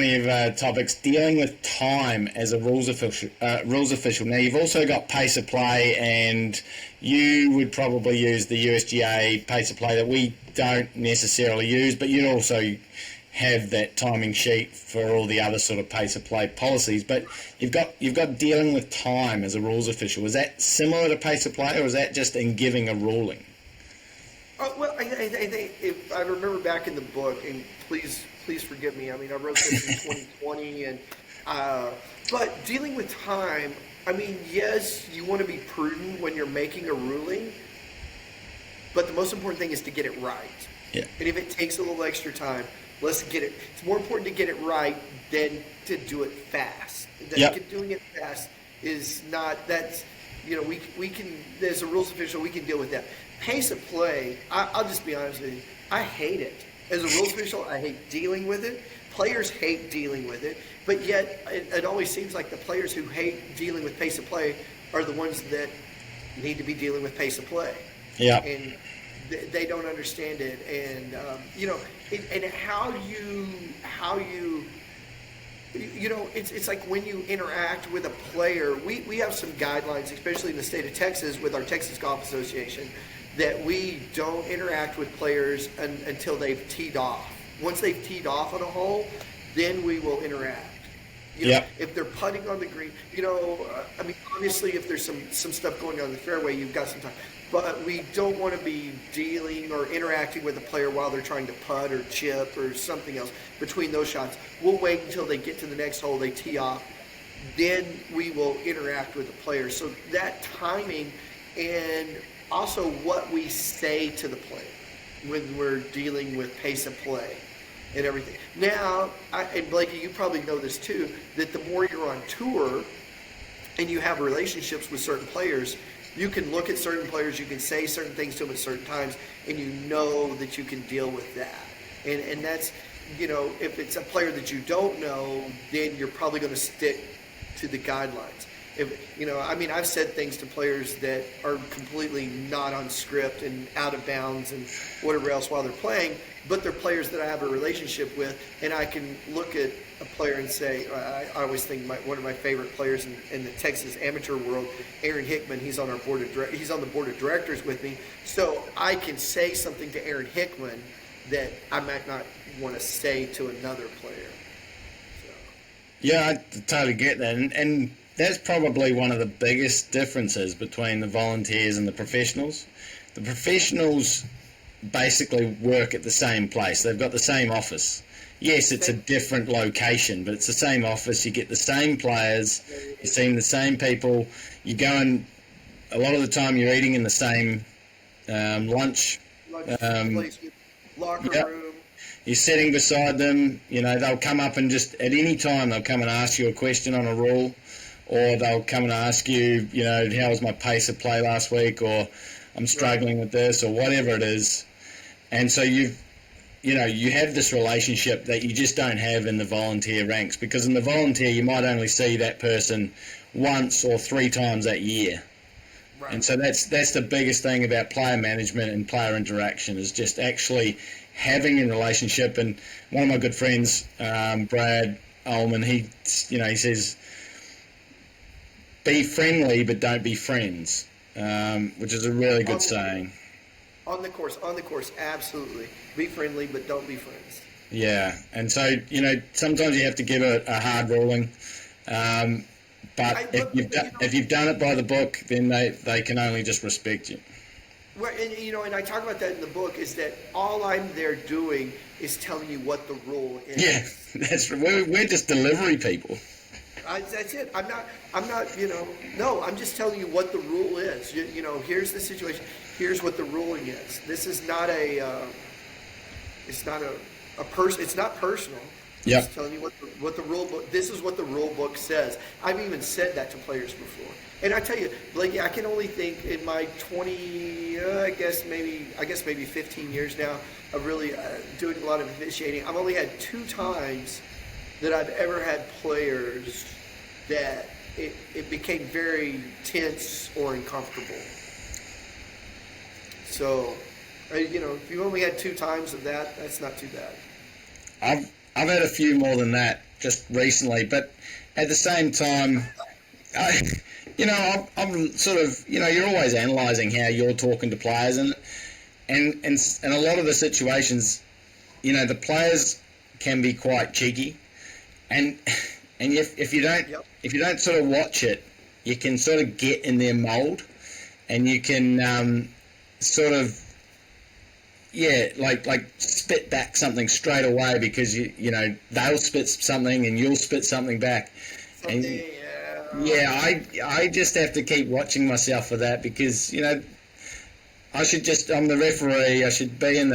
your topics, dealing with time as a rules official. Now, you've also got pace of play, and you would probably use the USGA pace of play that we don't necessarily use, but you'd also have that timing sheet for all the other sort of pace of play policies. But you've got dealing with time as a rules official. Is that similar to pace of play, or is that just in giving a ruling? Well, I think if I remember back in the book, and please forgive me. I mean, I wrote this in 2020, and but dealing with time. I mean, yes, you want to be prudent when you're making a ruling, but the most important thing is to get it right. Yeah. And if it takes a little extra time, let's get it. It's more important to get it right than to do it fast. Yep. Doing it fast is not. That's we can, as a rules official, we can deal with that. Pace of play, I'll just be honest with you, I hate it. As a rules official, I hate dealing with it. Players hate dealing with it, but yet it always seems like the players who hate dealing with pace of play are the ones that need to be dealing with pace of play. Yeah. And they don't understand it, and and how you it's like when you interact with a player, we have some guidelines, especially in the state of Texas with our Texas Golf Association, that we don't interact with players until they've teed off. Once they've teed off on a hole, then we will interact. If they're putting on the green, I mean, obviously if there's some stuff going on in the fairway, you've got some time. But we don't want to be dealing or interacting with a player while they're trying to putt or chip or something else between those shots. We'll wait until they get to the next hole, they tee off. Then we will interact with the player. So that timing, and also what we say to the player when we're dealing with pace of play and everything. Now, and Blakey, you probably know this too, that the more you're on tour and you have relationships with certain players, you can look at certain players, you can say certain things to them at certain times, and you know that you can deal with that. And that's, if it's a player that you don't know, then you're probably going to stick to the guidelines. I've said things to players that are completely not on script and out of bounds and whatever else while they're playing, but they're players that I have a relationship with, and I can look at a player and say, I always think one of my favorite players in the Texas amateur world, Aaron Hickman, he's on the board of directors with me, so I can say something to Aaron Hickman that I might not want to say to another player. So. Yeah, I totally get that, and that's probably one of the biggest differences between the volunteers and the professionals. The professionals basically work at the same place. They've got the same office. Yes, it's a different location, but it's the same office. You get the same players. You're seeing the same people. You go and a lot of the time you're eating in the same lunch. locker Yep. room. You're sitting beside them, they'll come up and just at any time they'll come and ask you a question on a rule, or they'll come and ask you, how was my pace of play last week, or I'm struggling with this, or whatever it is. And so you have this relationship that you just don't have in the volunteer ranks, because in the volunteer you might only see that person once or 3 times that year. Right. And so that's the biggest thing about player management and player interaction, is just actually having a relationship. And one of my good friends, Brad Ullman, he says, be friendly but don't be friends, which is a really good saying. On the course, absolutely. Be friendly but don't be friends. Yeah, and so, sometimes you have to give a hard ruling. But if you've done it by the book, then they can only just respect you. Well, and I talk about that in the book, is that all I'm there doing is telling you what the rule is. Yeah, we're just delivery people. That's it. I'm not, no, I'm just telling you what the rule is. Here's the situation. Here's what the ruling is. This is not it's not personal. Yep. Just telling you what the rule book. This is what the rule book says. I've even said that to players before. And I tell you, Blakey, I can only think in my 20, I guess maybe 15 years now of really doing a lot of officiating. I've only had 2 times that I've ever had players that it became very tense or uncomfortable. So, if you only had 2 times of that, that's not too bad. I've had a few more than that just recently, but at the same time, I'm sort of, you're always analysing how you're talking to players, and a lot of the situations, the players can be quite cheeky, and if you don't sort of watch it, you can sort of get in their mould, and you can sort of. Yeah, like spit back something straight away, because they'll spit something and you'll spit something back. I just have to keep watching myself for that, because I'm the referee. I should be in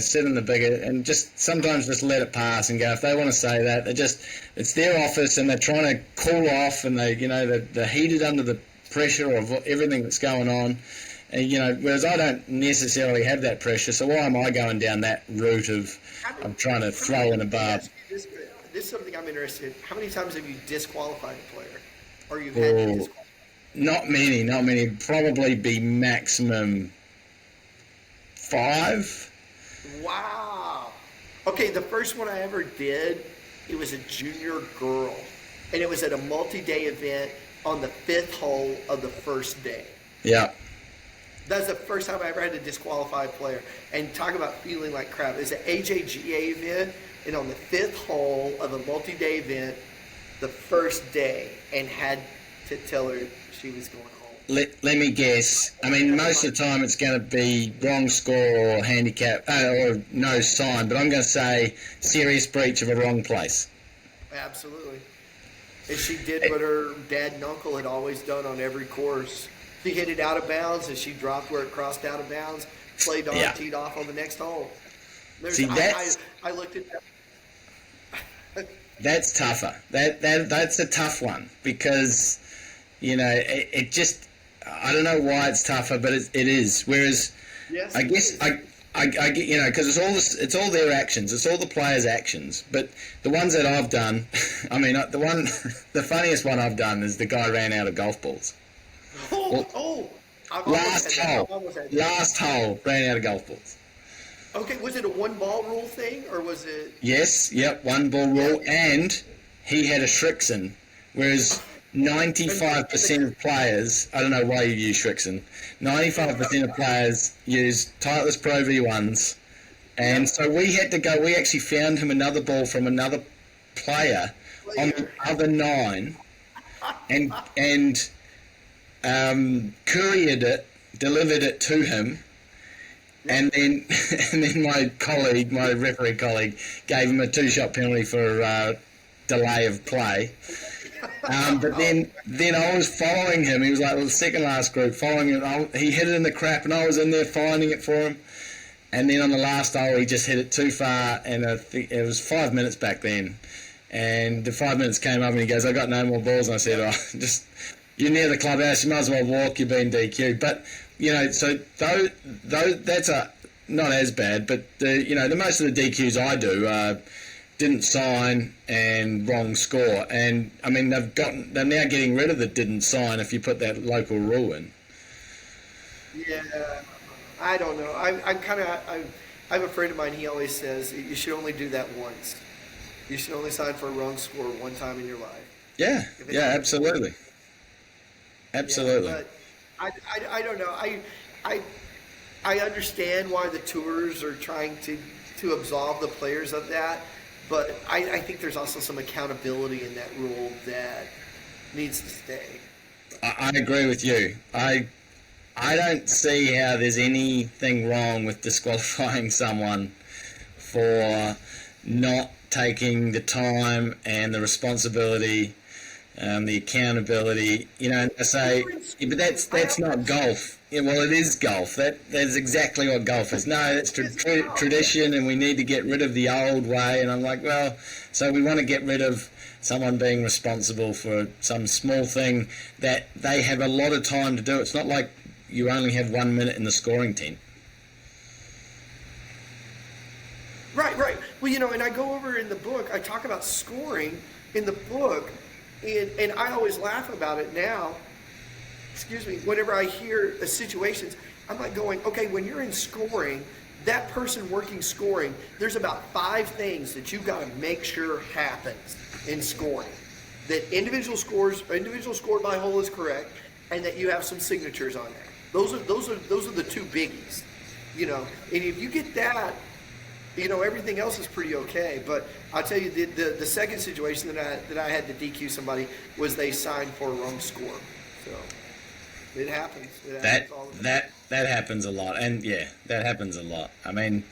sit in the bigger, and just sometimes just let it pass and go. If they want to say that, it's their office and they're trying to cool off, and they're heated under the pressure of everything that's going on. And, whereas I don't necessarily have that pressure, so why am I going down that route of trying to throw in a barb? This is something I'm interested in. How many times have you disqualified a player? Or you've had to disqualify? Not many. Probably be maximum 5. Wow. Okay, the first one I ever did, it was a junior girl. And it was at a multi-day event on the 5th hole of the first day. Yeah. That's the first time I ever had to disqualify a player. And talk about feeling like crap. It's an AJGA event, and on the 5th hole of a multi-day event, the first day, and had to tell her she was going home. Let me guess. I mean, most of the time it's going to be wrong score or handicap, or no sign, but I'm going to say serious breach of a wrong place. Absolutely. And she did what her dad and uncle had always done on every course. She hit it out of bounds, and she dropped where it crossed out of bounds, played on, teed off on the next hole. I looked at that. That's tougher. That's a tough one, because, it just, I don't know why it's tougher, but it is. Whereas, yes, I guess I get, because it's all their actions, it's all the players' actions. But the ones that I've done, I mean, the funniest one I've done is the guy ran out of golf balls. Last hole, ran out of golf balls. Okay, was it a 1-ball rule thing, or was it? Yes, 1-ball rule, and he had a Shrixon, whereas 95% of players, I don't know why you use Shrixon, 95% of players use Titleist Pro V1s, and so we actually found him another ball from another player on the other 9, and couriered it, delivered it to him, and then my referee colleague, gave him a 2-shot penalty for delay of play. But then I was following him. He was like the second last group, following him. He hit it in the crap, and I was in there finding it for him. And then on the last hole, he just hit it too far, and I think it was 5 minutes back then. And the 5 minutes came up, and he goes, "I got no more balls." And I said, "Oh, just you're near the clubhouse. You might as well walk. You've been DQ'd." But so though that's not as bad. But the most of the DQs I do didn't sign and wrong score. And I mean they're now getting rid of the didn't sign if you put that local rule in. Yeah, I don't know. I have a friend of mine. He always says you should only do that once. You should only sign for a wrong score one time in your life. Yeah, absolutely. Absolutely. Yeah, but I don't know. I understand why the tours are trying to absolve the players of that, but I think there's also some accountability in that rule that needs to stay. I agree with you. I don't see how there's anything wrong with disqualifying someone for not taking the time and the responsibility, the accountability. And I say, but that's not golf. Yeah, well, it is golf. That's exactly what golf is. No, it's tradition, and we need to get rid of the old way. And I'm like, well, so we want to get rid of someone being responsible for some small thing that they have a lot of time to do. It's not like you only have 1 minute in the scoring tent. Right. Well, and I go over in the book, I talk about scoring in the book, and I always laugh about it now. Whenever I hear situations, I'm like going, okay, when you're in scoring, that person working scoring, there's about 5 things that you've got to make sure happens in scoring. That individual scored by hole is correct, and that you have some signatures on there. Those are the 2 biggies. And if you get that, everything else is pretty okay. But I'll tell you, the second situation that I had to DQ somebody was they signed for a wrong score. So it happens. That happens a lot, and that happens a lot. I mean,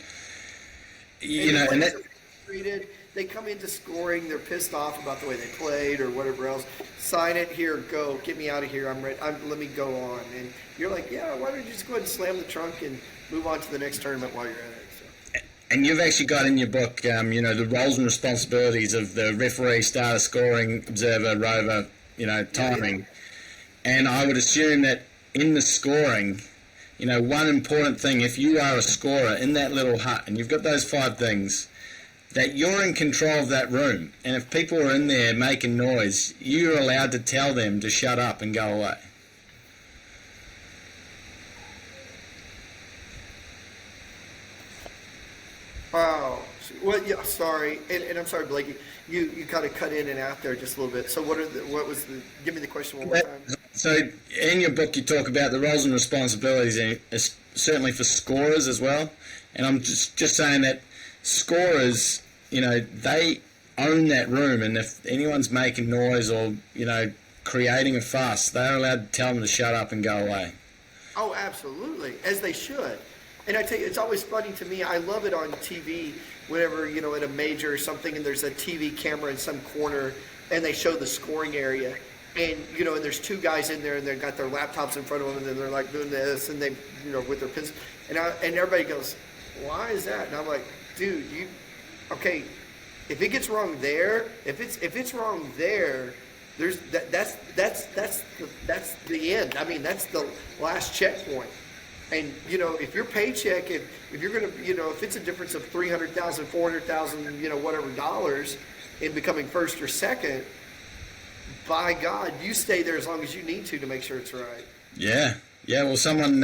and that treated. They come into scoring, they're pissed off about the way they played or whatever else. Sign it, here, go, get me out of here. I'm ready. Let me go on. And you're like, yeah, why don't you just go ahead and slam the trunk and move on to the next tournament while you're at it. So. And you've actually got in your book, the roles and responsibilities of the referee, starter, scoring, observer, rover, timing. Yeah. And I would assume that in the scoring, one important thing, if you are a scorer in that little hut and you've got those 5 things, that you're in control of that room. And if people are in there making noise, you're allowed to tell them to shut up and go away. Oh, well, yeah, sorry. And I'm sorry, Blakey. You kind of cut in and out there just a little bit. So give me the question one more time. So in your book you talk about the roles and responsibilities, and certainly for scorers as well. And I'm just saying that scorers, they own that room, and if anyone's making noise or, creating a fuss, they're allowed to tell them to shut up and go away. Oh, absolutely, as they should. And I tell you, it's always funny to me. I love it on TV whenever, at a major or something, and there's a TV camera in some corner, and they show the scoring area. And, and there's 2 guys in there, and they've got their laptops in front of them, and then they're like doing this, and they, with their pins. And everybody goes, why is that? And I'm like, dude, okay, if it gets wrong there, if it's wrong there, that's the end. I mean, that's the last checkpoint. And if your paycheck, if you're gonna, if it's a difference of $300,000, $400,000, whatever dollars in becoming first or second, by God, you stay there as long as you need to make sure it's right. Yeah. Well, someone,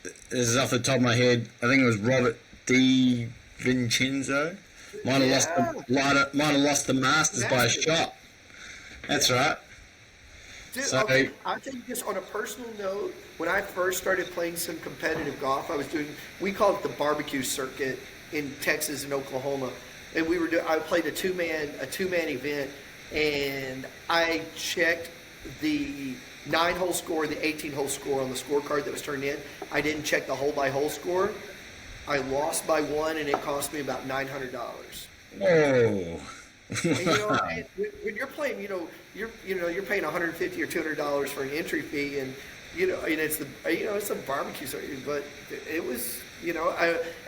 this is off the top of my head, I think it was Robert D. Vincenzo. Might have lost the Masters by a shot. That's right. Dude, so, okay, I'll tell you this on a personal note. When I first started playing some competitive golf, we called it the barbecue circuit in Texas and Oklahoma, and I played a two-man event, and I checked the 9-hole score, the 18-hole score on the scorecard that was turned in. I didn't check the hole-by-hole score. I lost by 1, and it cost me about $900. Whoa! And when you're playing, you're paying $150 or $200 for an entry fee, and and it's it's a barbecue, but it was,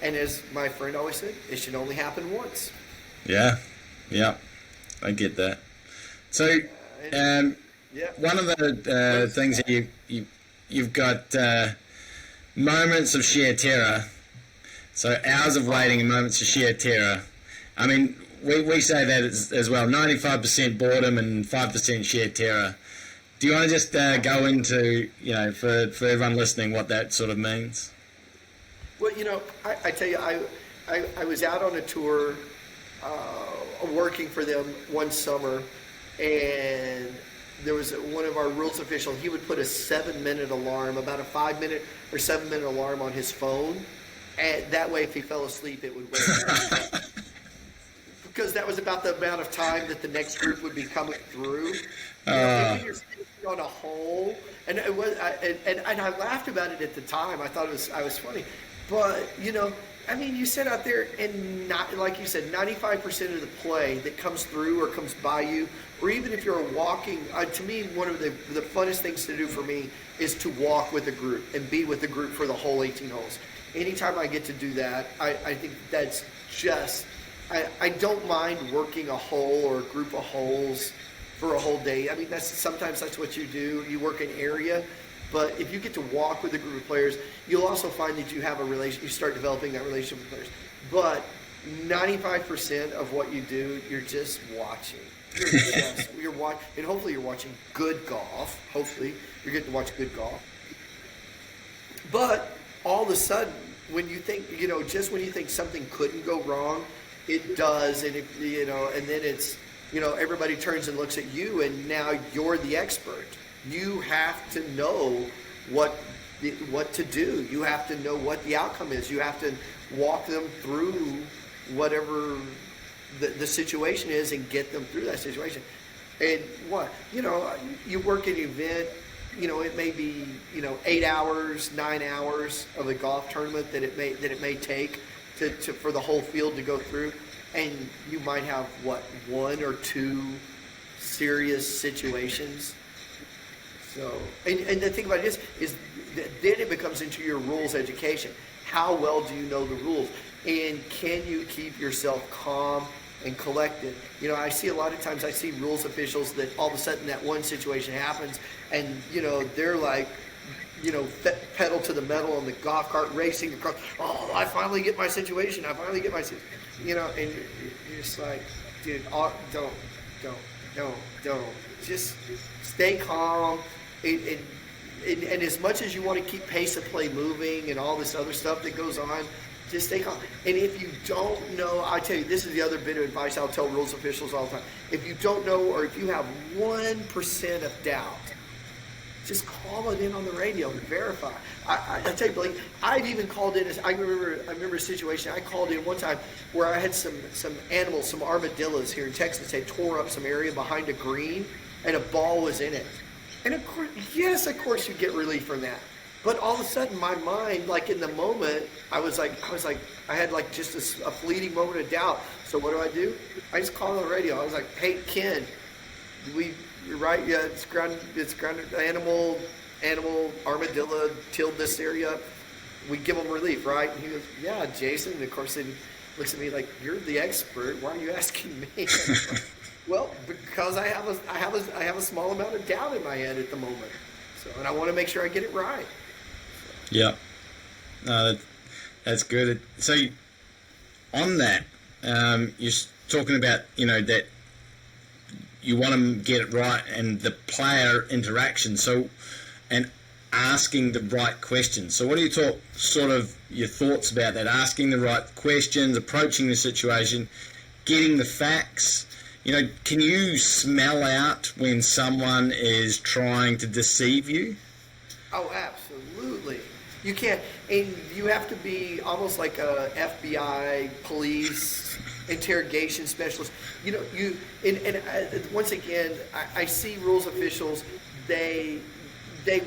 and as my friend always said, it should only happen once. Yeah, I get that. So, one of the things that you've got moments of sheer terror. So hours of waiting and moments of sheer terror. I mean, we say that as well. 95% boredom and 5% sheer terror. Do you want to just go into, for everyone listening, what that sort of means? Well, I tell you, I was out on a tour working for them one summer, and there was one of our rules officials. He would put a 7-minute alarm, about a 5-minute or 7-minute alarm on his phone, and that way, if he fell asleep, it would wake him up. Because that was about the amount of time that the next group would be coming through. If you're sitting on a hole, and it was, and I laughed about it at the time. I thought I was funny, but you sit out there and not, like you said, 95% of the play that comes through or comes by you, or even if you're walking. To me, one of the funnest things to do for me is to walk with a group and be with the group for the whole 18 holes. Anytime I get to do that, I think that's just. I don't mind working a hole or a group of holes for a whole day. I mean, sometimes that's what you do. You work an area, but if you get to walk with a group of players, you'll also find that you have you start developing that relationship with players. But 95% of what you do, you're just watching. You're watching, and hopefully you're watching good golf. Hopefully you're getting to watch good golf. But all of a sudden, when you think, just when you think something couldn't go wrong, it does, and and then it's, everybody turns and looks at you, and now you're the expert. You have to know what to do. You have to know what the outcome is. You have to walk them through whatever the situation is and get them through that situation. And you work an event. It may be 8 hours, 9 hours of a golf tournament that it may take for the whole field to go through, and you might have one or two serious situations. So, and the thing about it is then it becomes into your rules education. How well do you know the rules, and can you keep yourself calm and collected? I see a lot of times rules officials that all of a sudden that one situation happens, and they're like, pedal to the metal on the golf cart, racing across. Oh, I finally get my situation. And you're just like, dude, don't. Just stay calm. And as much as you want to keep pace of play moving and all this other stuff that goes on, just stay calm. And if you don't know, I tell you, this is the other bit of advice I'll tell rules officials all the time. If you don't know, or if you have 1% of doubt, just call it in on the radio and verify. I tell you, Blake, I've even called in. I remember a situation. I called in one time where I had some animals, some armadillos here in Texas. They tore up some area behind a green, and a ball was in it. And of course, you get relief from that. But all of a sudden, my mind, like in the moment, I had like just a fleeting moment of doubt. So what do? I just called on the radio. I was like, hey, Ken, you're right. Yeah, it's ground animal armadillo tilled this area. We give them relief, right? And he goes, yeah, Jason. And of course, then he looks at me like, you're the expert. Why are you asking me? Well, because I have a small amount of doubt in my head at the moment. So, and I want to make sure I get it right. Yeah. No, that's good. So, on that, you're talking about, that you want to get it right and the player interaction. So, and asking the right questions. So, what do you sort of your thoughts about that? Asking the right questions, approaching the situation, getting the facts. Can you smell out when someone is trying to deceive you? Oh, absolutely. You can't, and you have to be almost like a FBI, police, interrogation specialist. Once again, I see rules officials. They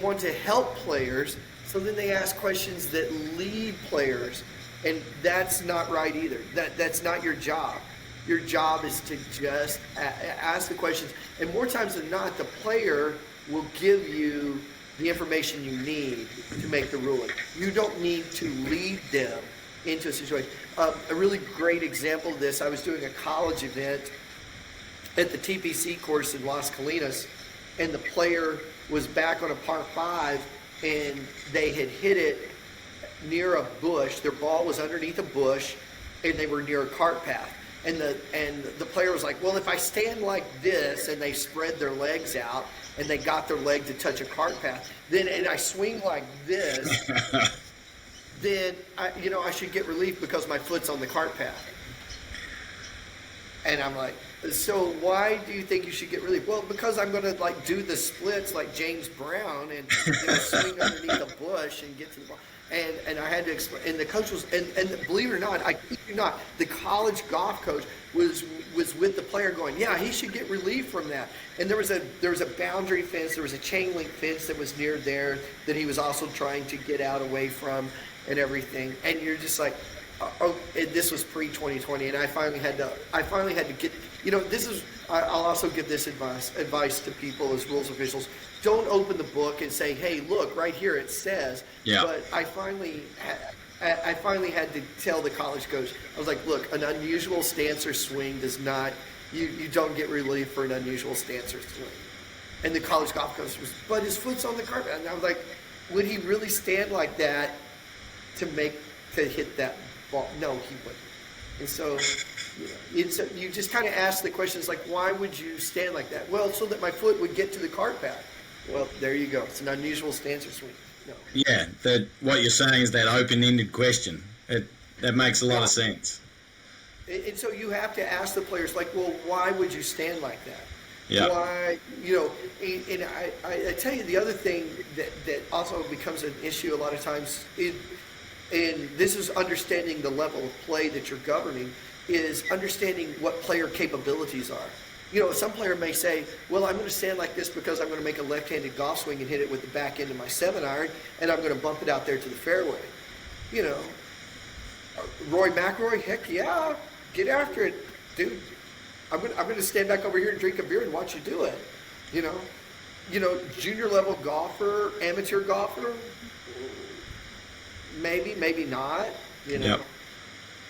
want to help players, so then they ask questions that lead players, and that's not right either. That's not your job. Your job is to just ask the questions, and more times than not, the player will give you the information you need to make the ruling. You don't need to lead them into a situation. A really great example of this, I was doing a college event at the TPC course in Las Colinas, and the player was back on a par 5, and they had hit it near a bush. Their ball was underneath a bush, and they were near a cart path. And the player was like, well, if I stand like this, and they spread their legs out, and they got their leg to touch a cart path, and I swing like this, then I should get relief because my foot's on the cart path. And I'm like, so why do you think you should get relief? Well, because I'm going to do the splits like James Brown and swing underneath a bush and get to the ball. And I had to explain. And the coach was, and believe it or not, I kid you not, the college golf coach was with the player going, yeah, he should get relief from that. And there was a boundary fence, there was a chain link fence that was near there that he was also trying to get out away from and everything. And you're just like, this was pre-2020, and I finally had to get. I'll also give this advice to people as rules officials. Don't open the book and say, hey, look, right here it says. Yeah. But I finally had to tell the college coach, I was like, look, an unusual stance or swing does not, you don't get relief for an unusual stance or swing. And the college golf coach was, but his foot's on the carpet. And I was like, would he really stand like that to hit that ball? No, he wouldn't. And so you just kind of ask the questions like, why would you stand like that? Well, so that my foot would get to the cart path. Well, there you go. It's an unusual stance or swing. No. Yeah, what you're saying is that open-ended question. That makes a lot of sense. And so you have to ask the players, like, well, why would you stand like that? Yeah. Why, and I tell you the other thing that also becomes an issue a lot of times, and this is understanding the level of play that you're governing, is understanding what player capabilities are. Some player may say, well, I'm going to stand like this because I'm going to make a left-handed golf swing and hit it with the back end of my 7-iron, and I'm going to bump it out there to the fairway. Roy McIlroy, heck yeah, get after it, dude. I'm going to stand back over here and drink a beer and watch you do it. Junior level golfer, amateur golfer, maybe not. Yep.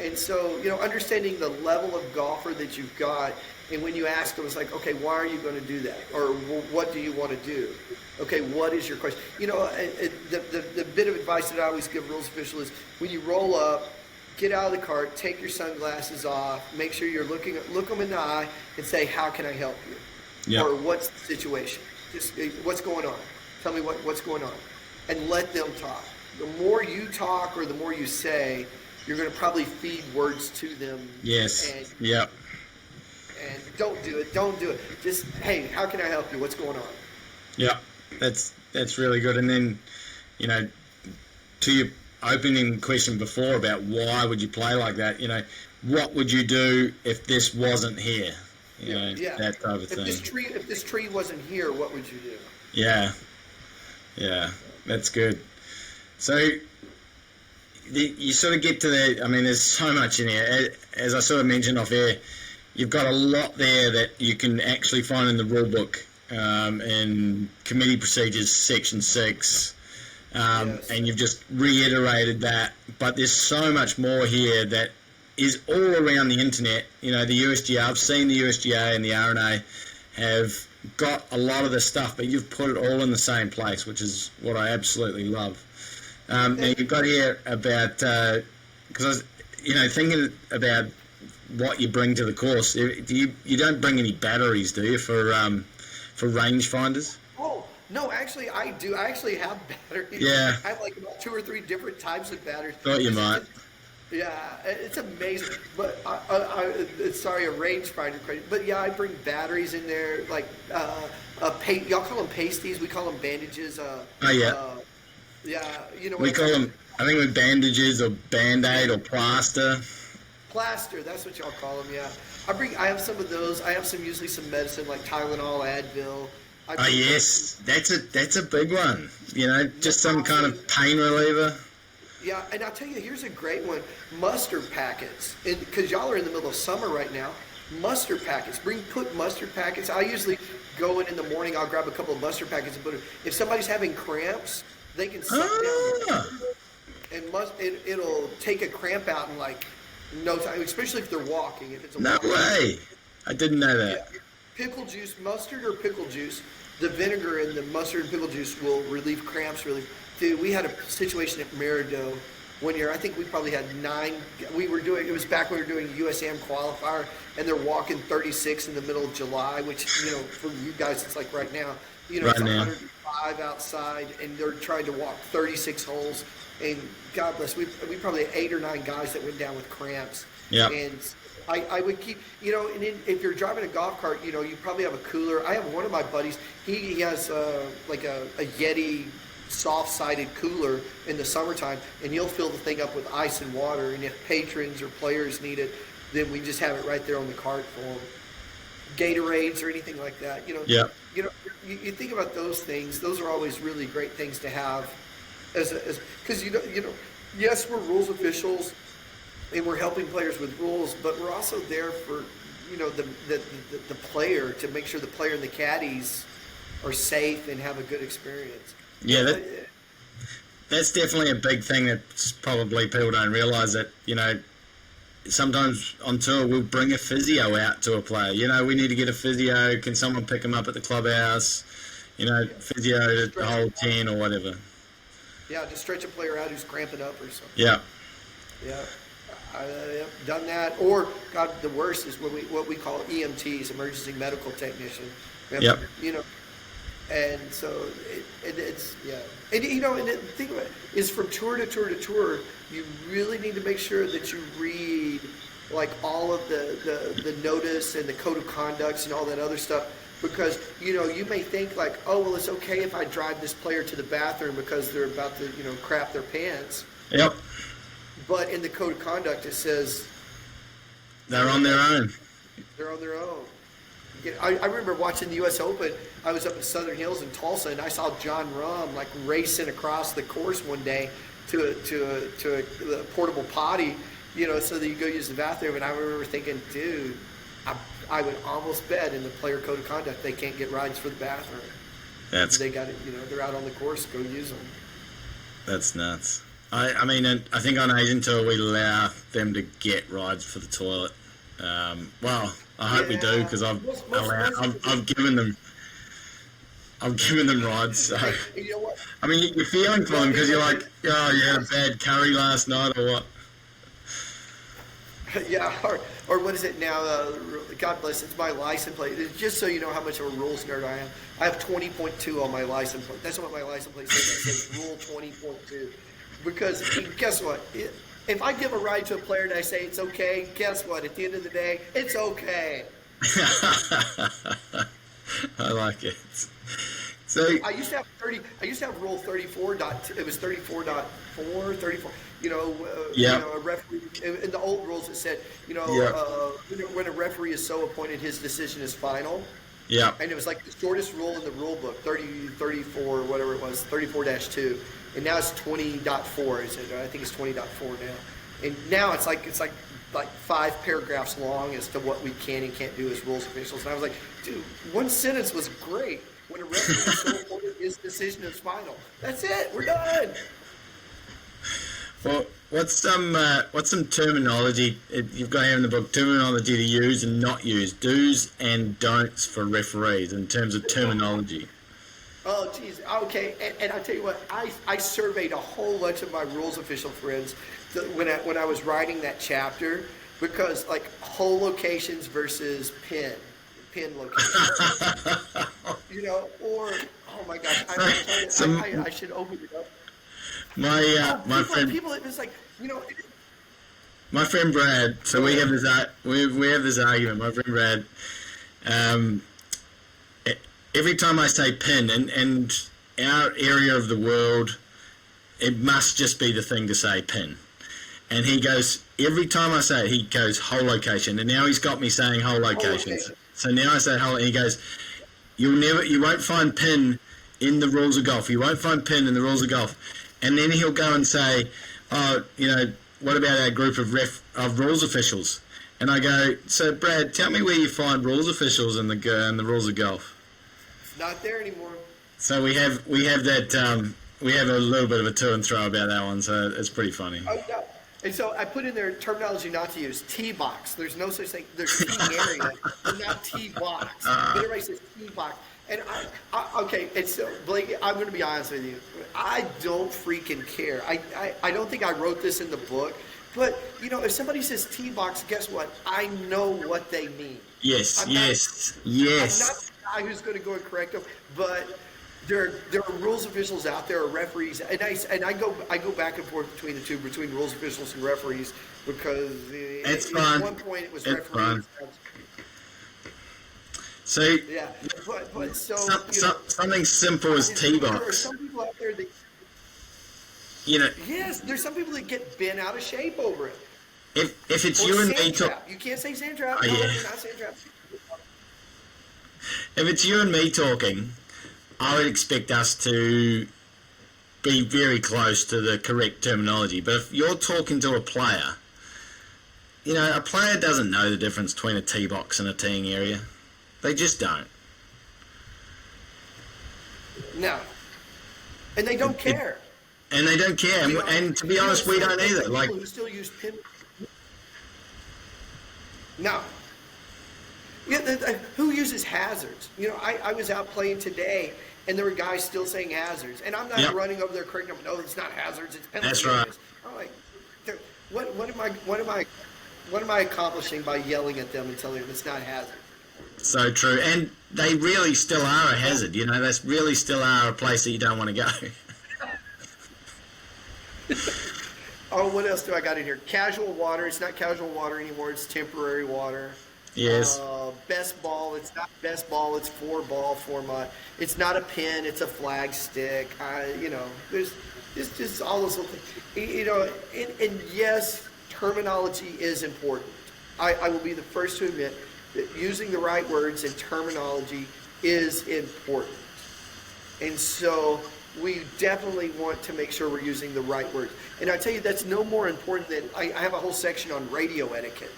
And so, understanding the level of golfer that you've got, and when you ask them, it's like, okay, why are you going to do that? Or what do you want to do? Okay, what is your question? The bit of advice that I always give rules officials is when you roll up, get out of the cart, take your sunglasses off, make sure you're look them in the eye and say, how can I help you? Yep. Or what's the situation? Just what's going on? Tell me what's going on. And let them talk. The more you talk or the more you say, you're going to probably feed words to them. Yes. And don't do it. Just, hey, how can I help you? What's going on? Yeah, that's really good. And then, to your opening question before about why would you play like that, what would you do if this wasn't here? That type of thing. If this tree wasn't here, what would you do? Yeah, that's good. So you sort of get to there's so much in here. As I sort of mentioned off air, you've got a lot there that you can actually find in the rule book, in committee procedures section 6, yes. And you've just reiterated that. But there's so much more here that is all around the internet. The USGA, I've seen the USGA and the RNA have got a lot of the stuff, but you've put it all in the same place, which is what I absolutely love. Now you've got here about, because I was, thinking about what you bring to the course. You don't bring any batteries, do you, for rangefinders? Oh, no, actually I do. I actually have batteries. Yeah. I have like about 2 or 3 different types of batteries. Thought you might. Yeah, it's amazing. But sorry, a rangefinder credit. But yeah, I bring batteries in there, like y'all call them pasties. We call them bandages. Yeah, we call them. I think with bandages or Band-Aid or plaster. Plaster, that's what y'all call them. Yeah, I have some of those. I have usually some medicine like Tylenol, Advil. Yes, that's a big one. Just some kind of pain reliever. Yeah, and I'll tell you, here's a great one: mustard packets. Because y'all are in the middle of summer right now. mustard packets. Put mustard packets. I usually go in the morning. I'll grab a couple of mustard packets and put it. If somebody's having cramps, they can suck down and it'll take a cramp out in like no time, especially if they're walking. If it's a no way, I didn't know that. Yeah. Pickle juice, mustard or pickle juice. The vinegar in the mustard and pickle juice will relieve cramps. Dude, we had a situation at Merido one year. I think we probably had 9. It was back when we were doing USAM qualifier, and they're walking 36 in the middle of July, which, for you guys, it's like right now. It's 105 outside, and they're trying to walk 36 holes. And God bless, we probably had 8 or 9 guys that went down with cramps. Yeah. And I would keep, and if you're driving a golf cart, you probably have a cooler. I have one of my buddies, he has like a Yeti soft-sided cooler in the summertime, and he'll fill the thing up with ice and water, and if patrons or players need it, then we just have it right there on the cart for them. Gatorades or anything like that. Yeah. You think about those things, those are always really great things to have because yes, we're rules officials and we're helping players with rules, but we're also there for the player, to make sure the player and the caddies are safe and have a good experience. Yeah, that's definitely a big thing that probably people don't realise, that, sometimes on tour we'll bring a physio out to a player. We need to get a physio. Can someone pick him up at the clubhouse? Physio the whole 10 or whatever. Yeah, to stretch a player out who's cramping up or something. Yeah. Yeah. I've done that. Or, God, the worst is what we call EMTs, emergency medical technician. Yep. And so it's, yeah. And, and the thing about it is, from tour to tour to tour, you really need to make sure that you read, like, all of the notice and the code of conducts and all that other stuff. Because, you may think, like, oh, well, it's okay if I drive this player to the bathroom because they're about to, crap their pants. Yep. But in the code of conduct, it says they're on their own. They're on their own. I remember watching the U.S. Open. I was up at Southern Hills in Tulsa, and I saw John Rahm like racing across the course one day to a portable potty, so that you go use the bathroom. And I remember thinking, dude, I would almost bet in the player code of conduct they can't get rides for the bathroom. They got it. They're out on the course. Go use them. That's nuts. I mean, I think on Asian Tour we allow them to get rides for the toilet. Well, I hope we do, because I've given them rides. So. You know what? I mean, you're feeling for them because you're like, oh, you had a bad curry last night or what? Yeah, or what is it now? God bless, it's my license plate. It's just so you know how much of a rules nerd I am. I have 20.2 on my license plate. That's what my license plate says. It says Rule 20.2. Because guess what? If I give a ride to a player and I say it's okay, guess what? At the end of the day, it's okay. I like it. So I used to have Rule 34. It was 34.4, 34. A referee in the old rules it said, when a referee is so appointed, his decision is final. Yeah. And it was like the shortest rule in the rule book, 34, whatever it was, 34-2. And now it's 20.4. I think it's 20.4 now. And now it's like 5 paragraphs long as to what we can and can't do as rules officials. And I was like, dude, one sentence was great. When a referee is so appointed, his decision is final. That's it. We're done. Well, what's some terminology you've got here in the book? Terminology to use and not use, do's and don'ts for referees in terms of terminology. Oh, geez. Okay. And I tell you what, I surveyed a whole bunch of my rules official friends when I was writing that chapter, because like hole locations versus pin locations, or oh my gosh, I should open it up. My friend, people, it was like, my friend Brad. So we have this argument. My friend Brad. Every time I say pin, and our area of the world, it must just be the thing to say pin. And he goes, every time I say it, he goes hole location. And now he's got me saying hole locations. So now I say hole, and he goes, you won't find pin in the rules of golf. You won't find pin in the rules of golf. And then he'll go and say, what about our group of rules officials? And I go, so Brad, tell me where you find rules officials in the rules of golf. It's not there anymore. So we have that we have a little bit of a to and fro about that one, so it's pretty funny. Oh, no. And so I put in there terminology not to use. Tee box. There's no such thing. There's tee area, but not tee box. But everybody says tee box. And okay, and so Blake, I'm going to be honest with you. I don't freaking care. I don't think I wrote this in the book, but if somebody says tee box, guess what? I know what they mean. Yes, I'm yes. not the guy who's going to go and correct them, but there are rules officials out there, or referees, and I go back and forth between the two, between rules officials and referees, because at one point it was referees. So yeah, but something simple as tee box. There are some people out there that yes, there's some people that get bent out of shape over it. If it's you and me you can't say sand trap. Oh, no, yeah. you're not sand trap. If it's you and me talking, I would expect us to be very close to the correct terminology. But if you're talking to a player, a player doesn't know the difference between a tee box and a teeing area. They just don't. No. And they don't care. And they don't care. And to be honest, we don't either. Like, who still use pin. No. Yeah, who uses hazards? I was out playing today, and there were guys still saying hazards. And I'm not running over there correcting them. No, it's not hazards. It's penalties. That's right. I'm like, what am I accomplishing by yelling at them and telling them it's not hazard? So true. And they really still are a hazard. They really still are a place that you don't want to go. Oh, what else do I got in here? Casual water. It's not casual water anymore. It's temporary water. Yes. Best ball. It's not best ball. It's 4-ball format. It's not a pin. It's a flag stick. There's just all those little things. And yes, terminology is important. I will be the first to admit that using the right words and terminology is important. And so we definitely want to make sure we're using the right words. And I tell you, that's no more important than, I have a whole section on radio etiquette.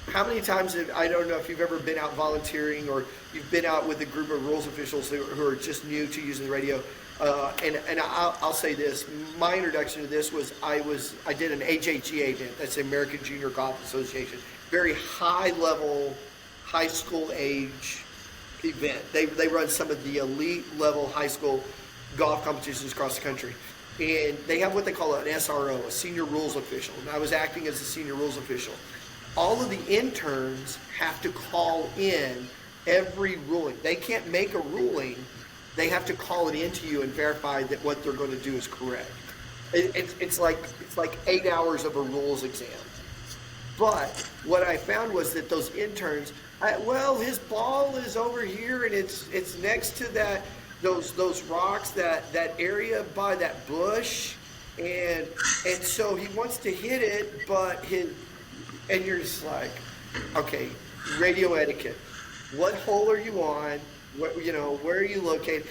How many times I don't know if you've ever been out volunteering or you've been out with a group of rules officials who are just new to using the radio. And I'll say this, my introduction to this was, I did an AJGA event, that's the American Junior Golf Association, very high level, high school age event. They run some of the elite level high school golf competitions across the country. And they have what they call an SRO, a senior rules official. And I was acting as a senior rules official. All of the interns have to call in every ruling. They can't make a ruling. They have to call it into you and verify that what they're going to do is correct. It's like 8 hours of a rules exam. But what I found was that those interns, his ball is over here and it's next to those rocks, that area by that bush, and so he wants to hit it, and you're just like, okay, radio etiquette. What hole are you on? Where are you located?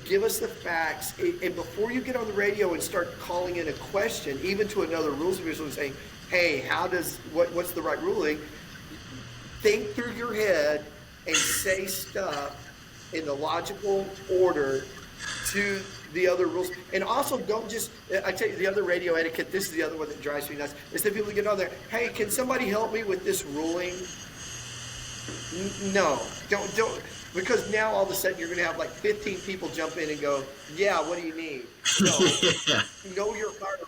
Give us the facts. And before you get on the radio and start calling in a question, even to another rules official and saying, hey, what's the right ruling? Think through your head and say stuff in the logical order to the other rules. And also don't just, I tell you, the other radio etiquette, this is the other one that drives me nuts, is that people get on there, hey, can somebody help me with this ruling? No, don't, because now all of a sudden you're going to have like 15 people jump in and go, yeah, what do you need? No, know your part.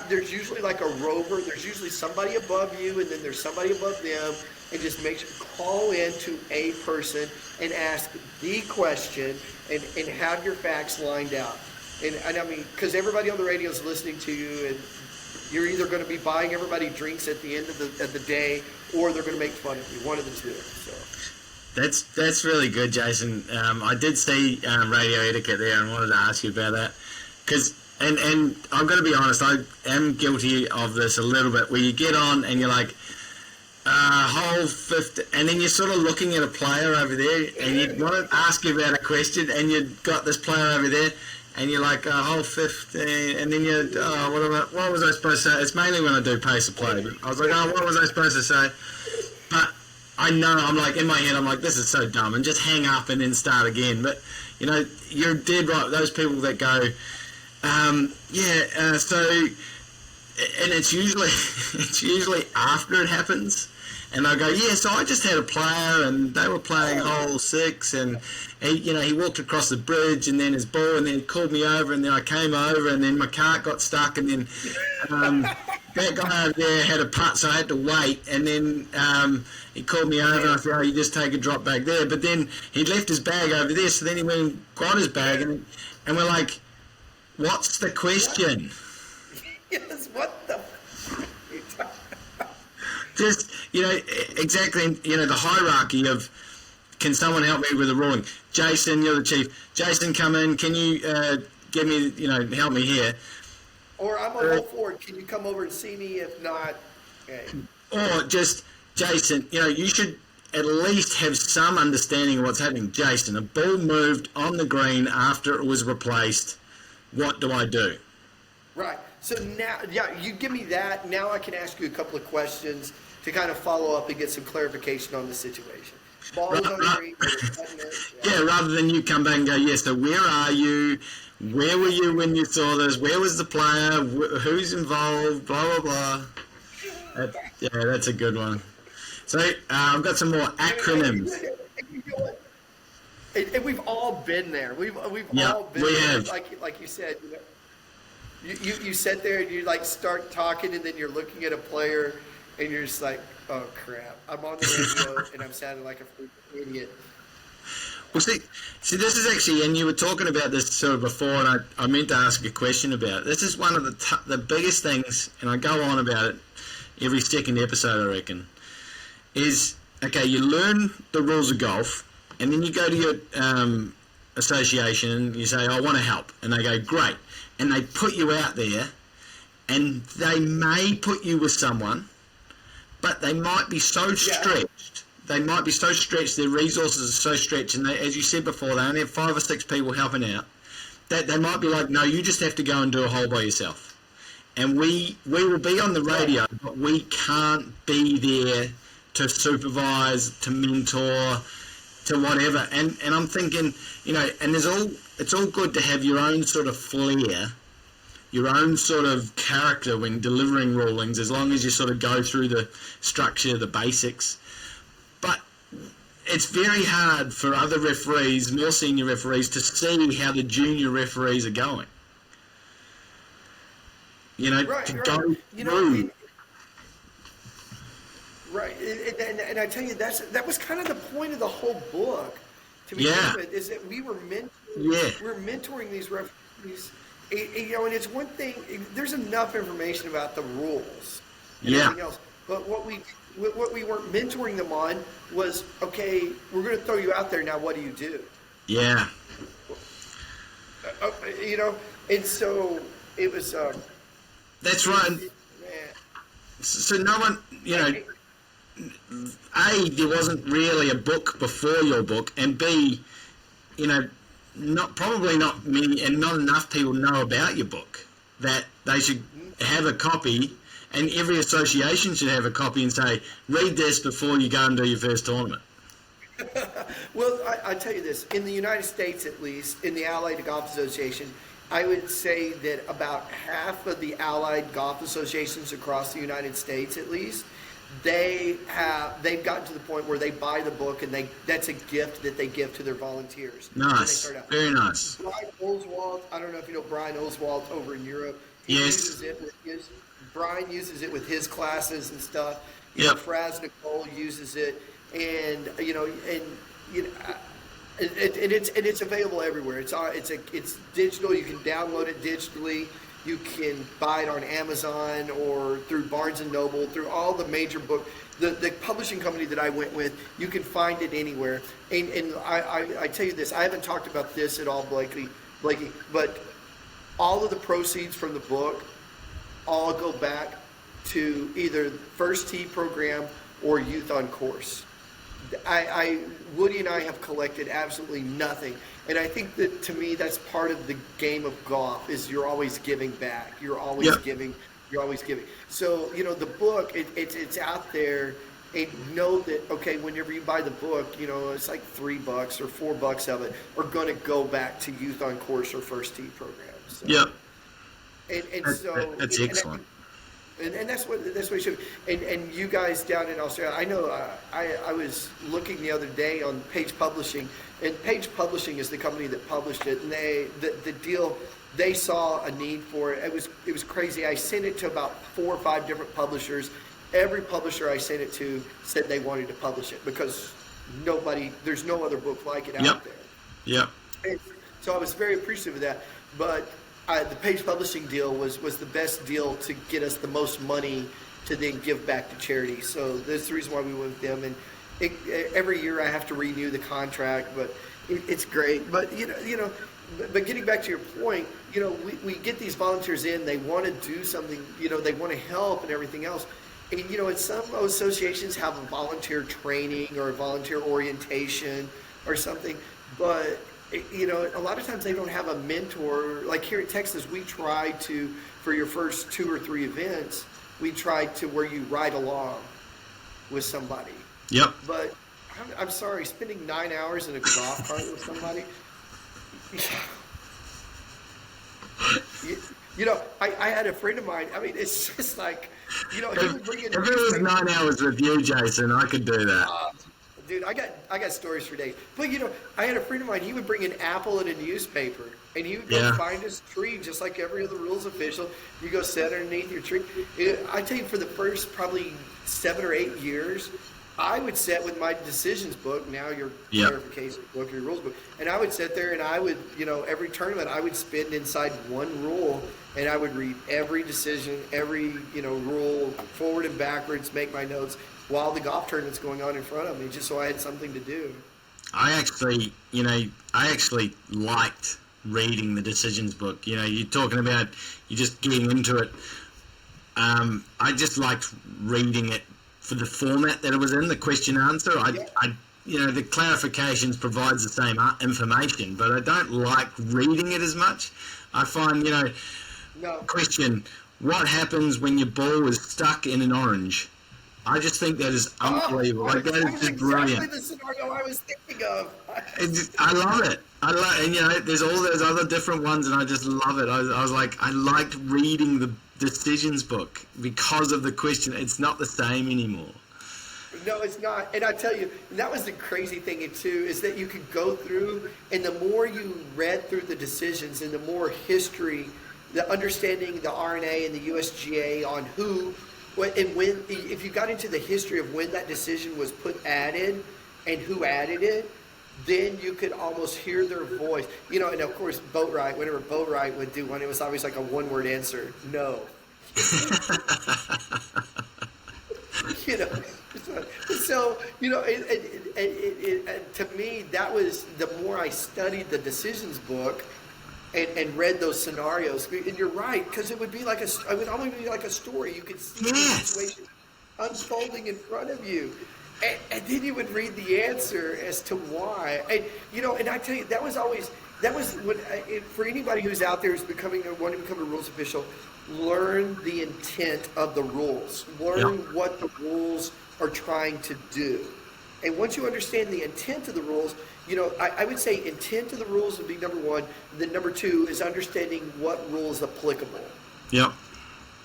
There's usually like a rover, there's usually somebody above you, and then there's somebody above them, and just make sure, call in to a person and ask the question and have your facts lined out. And I mean, because everybody on the radio is listening to you, and you're either going to be buying everybody drinks at the end of the day, or they're going to make fun of you, one of the two. So. That's really good, Jason. I did see radio etiquette there and wanted to ask you about that. And I'm going to be honest, I am guilty of this a little bit, where you get on and you're like, hole 50, and then you're sort of looking at a player over there, and you want to ask you about a question, and you've got this player over there, and you're like, hole 15, and then you, what was I supposed to say? It's mainly when I do pace of play, but I was like, what was I supposed to say? But I know, I'm like, in my head, I'm like, this is so dumb, and just hang up and then start again. But, you're dead right. Those people that go, so... And it's usually after it happens, and I go, so I just had a player, and they were playing hole 6, and he walked across the bridge, and then his ball, and then he called me over, and then I came over, and then my cart got stuck, and then that guy over there had a putt, so I had to wait, and then he called me over, and I said, you just take a drop back there, but then he left his bag over there, so then he went and got his bag, and we're like, what's the question? Yes, what the just, exactly, the hierarchy of, can someone help me with the ruling? Jason, you're the chief. Jason, come in. Can you give me, help me here? Or I'm on hole 4. Can you come over and see me? If not, okay. Or just, Jason, you should at least have some understanding of what's happening. Jason, a ball moved on the green after it was replaced. What do I do? Right. So now, you give me that. Now I can ask you a couple of questions to kind of follow up and get some clarification on the situation. Ball on the green. Rather than you come back and go, so where are you? Where were you when you saw this? Where was the player? Who's involved? Blah, blah, blah. That's a good one. So I've got some more acronyms. And we've all been there. We've all been there. Like you said, You sit there and you start talking, and then you're looking at a player and you're just like, oh crap, I'm on the radio and I'm sounding like a freaking idiot. Well, see, this is actually, and you were talking about this sort of before, and I meant to ask a question about it. This is one of the biggest things, and I go on about it every second episode, I reckon, is, okay, you learn the rules of golf, and then you go to your association and you say, I want to help, and they go, great. And they put you out there, and they may put you with someone, but they might be so stretched. They might be so stretched, their resources are so stretched, and they, as you said before, they only have 5 or 6 people helping out, that they might be like, no, you just have to go and do a hole by yourself. And we will be on the radio, but we can't be there to supervise, to mentor, to whatever. And I'm thinking, and it's all good to have your own sort of flair, your own sort of character when delivering rulings, as long as you sort of go through the structure, the basics. But it's very hard for other referees, more senior referees, to see how the junior referees are going. Right. Go through. Right, and I tell you, that was kind of the point of the whole book, to begin with, is that we were mentoring these referees, and it's one thing. There's enough information about the rules and everything else, but what we weren't mentoring them on was, okay, we're going to throw you out there now. What do you do? Yeah. And so it was. That's right. So no one, A, there wasn't really a book before your book, and B, probably not many and not enough people know about your book, that they should have a copy, and every association should have a copy and say, read this before you go and do your first tournament. Well, I tell you this, in the United States at least, in the Allied Golf Association, I would say that about half of the Allied Golf Associations across the United States at least, they've gotten to the point where they buy the book, and that's a gift that they give to their volunteers. Nice, very nice. Brian Oswald, I don't know if you know Brian Oswald over in Europe. Brian uses it with his classes and stuff. Fraz Nicole uses it, and it's available everywhere. It's digital. You can download it digitally. You can buy it on Amazon or through Barnes and Noble, through all the major book. The publishing company that I went with, you can find it anywhere. And I tell you this, I haven't talked about this at all, Blakey, but all of the proceeds from the book all go back to either First Tee program or youth on course. Woody and I have collected absolutely nothing. And I think that, to me, that's part of the game of golf, is you're always giving back. You're always giving. You're always giving. So, the book, it's out there. And know that, okay, whenever you buy the book, it's like $3 or $4 of it are going to go back to youth on course or first tee programs. So, That's excellent. And that's what it should be. And you guys down in Australia, I know I was looking the other day on Page Publishing, and Page Publishing is the company that published it, and the deal, they saw a need for it. It was crazy. I sent it to about 4 or 5 different publishers. Every publisher I sent it to said they wanted to publish it because there's no other book like it out there. Yeah. And so I was very appreciative of that. But the Page Publishing deal was the best deal to get us the most money to then give back to charity. So that's the reason why we went with them. And every year I have to renew the contract, but it's great. But but getting back to your point, we get these volunteers in. They want to do something. They want to help and everything else. And some associations have a volunteer training or a volunteer orientation or something, but a lot of times they don't have a mentor. Like here at Texas, we try to, for your first 2 or 3 events, we try to where you ride along with somebody. Yep. But I'm sorry, spending 9 hours in a golf cart with somebody. I had a friend of mine. I mean, it's just like, he would bring in. If it was 9 hours with you, Jason, I could do that. Dude, I got stories for days. But I had a friend of mine. He would bring an apple in a newspaper, and he would go find his tree, just like every other rules official. You go sit underneath your tree. I tell you, for the first probably 7 or 8 years, I would sit with my decisions book, now your clarification book, your rules book, and I would sit there and I would, every tournament I would spend inside one rule, and I would read every decision, every, rule, forward and backwards, make my notes while the golf tournament's going on in front of me, just so I had something to do. I actually liked reading the decisions book. You're talking about you just getting into it. I just liked reading it for the format that it was in, the question answer. The clarifications provides the same information, but I don't like reading it as much. I find, question, what happens when your ball is stuck in an orange? I just think that is unbelievable. That is just brilliant. Exactly the scenario I was thinking of. I love it. And there's all those other different ones, and I just love it. I was like, I liked reading the decisions book because of the question. It's not the same anymore. No, it's not. And I tell you, that was the crazy thing too, is that you could go through, and the more you read through the decisions and the more history, the understanding the RNA and the USGA on who, and when, if you got into the history of when that decision was added and who added it, then you could almost hear their voice. And of course, Boatwright, whenever Boatwright would do one, it was always like a one-word answer, no. So, to me, that was, the more I studied the decisions book and read those scenarios, and you're right, because it would be like it would almost be like a story. You could see the situation unfolding in front of you. And then you would read the answer as to why. And I tell you, that was when, for anybody who's out there who's wanting to become a rules official, learn the intent of the rules. Learn what the rules are trying to do. And once you understand the intent of the rules, I would say intent of the rules would be number one. Then number two is understanding what rule is applicable. Yep.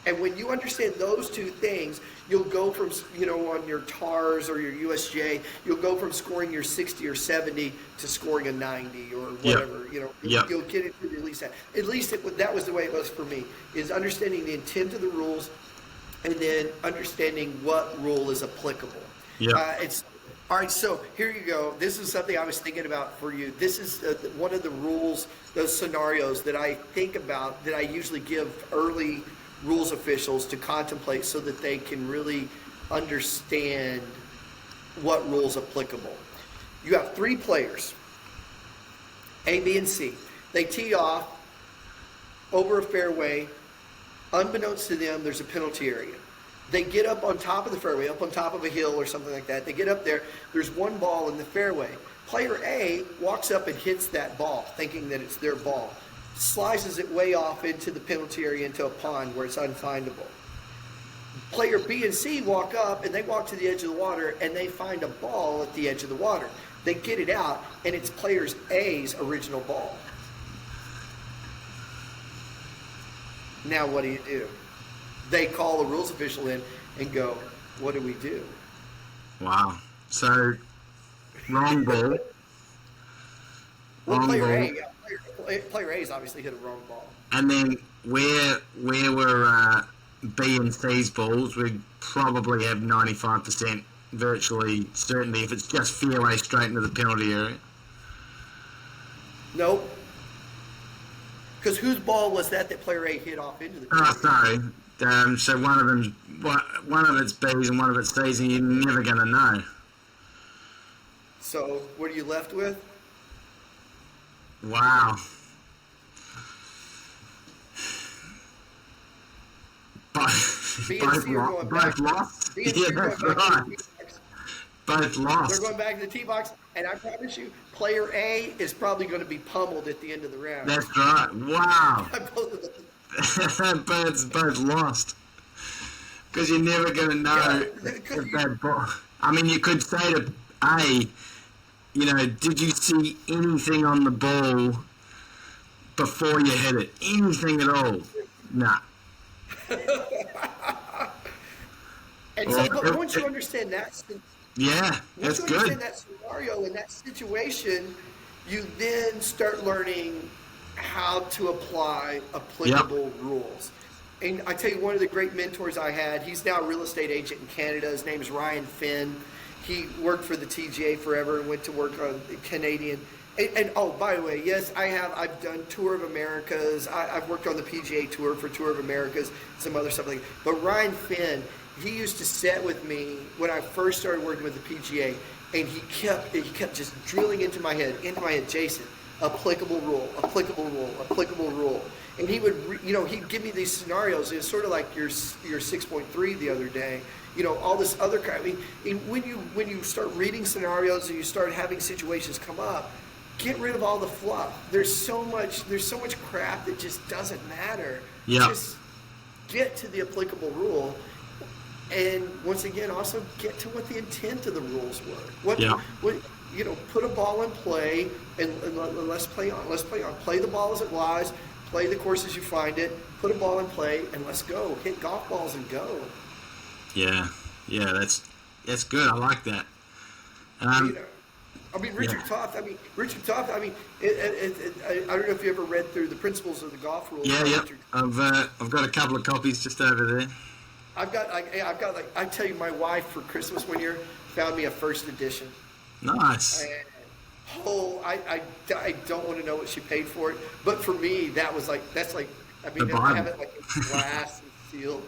And when you understand those two things, you'll go from, on your TARS or your USJ, you'll go from scoring your 60 or 70 to scoring a 90 or whatever. You'll get it to at least that. At least that was the way it was for me, is understanding the intent of the rules and then understanding what rule is applicable. Yeah. All right, so here you go. This is something I was thinking about for you. This is one of the rules, those scenarios that I think about, that I usually give early rules officials to contemplate so that they can really understand what rule is applicable. You have 3 players, A, B, and C. They tee off over a fairway. Unbeknownst to them, there's a penalty area. They get up on top of the fairway, up on top of a hill or something like that. They get up there. There's one ball in the fairway. Player A walks up and hits that ball, thinking that it's their ball. Slices it way off into the penalty area, into a pond where it's unfindable. Player B and C walk up, and they walk to the edge of the water, and they find a ball at the edge of the water. They get it out, and it's player A's original ball. Now what do? They call the rules official in and go, what do we do? Wow. So, wrong ball. Well, Wrong ball. Player A's obviously hit a wrong ball. And then where were B and C's balls, we'd probably have 95% virtually certainty if it's just fairway straight into the penalty area. Nope. Because whose ball was that player A hit off into the penalty? Sorry. So one of it's B's and one of it's C's, and you're never going to know. So what are you left with? Wow. Both lost? Yeah, that's right. Both lost. They're going back to the tee box, and I promise you, player A is probably going to be pummeled at the end of the round. That's right. Wow. both lost. Because you're never going to know if that ball. I mean, you could say to A, did you see anything on the ball before you hit it? Anything at all? Nah. And so, but once you understand that, that's good. Once you understand that scenario and that situation, you then start learning how to apply applicable rules. And I tell you, one of the great mentors I had, he's now a real estate agent in Canada. His name is Ryan Finn. He worked for the TGA forever and went to work on the Canadian. And oh, by the way, yes, I've done Tour of Americas. I've worked on the PGA Tour for Tour of Americas, some other stuff like that. But Ryan Finn, he used to sit with me when I first started working with the PGA, and he kept just drilling into my head, Jason, applicable rule. And he would, he'd give me these scenarios. It's sort of like your 6.3 the other day. All this other kind. I mean, when you start reading scenarios and you start having situations come up, get rid of all the fluff. There's so much crap that just doesn't matter. Yeah. Just get to the applicable rule, and once again, also get to what the intent of the rules were. Put a ball in play and let's play on. Play the ball as it lies. Play the course as you find it. Put a ball in play and let's go. Hit golf balls and go. Yeah, that's good. I like that. Richard Toft. I don't know if you ever read through the principles of the golf rules. Yeah. I've got a couple of copies just over there. I tell you, my wife for Christmas one year found me a first edition. Nice. I don't want to know what she paid for it, but for me I have it like in glass and sealed.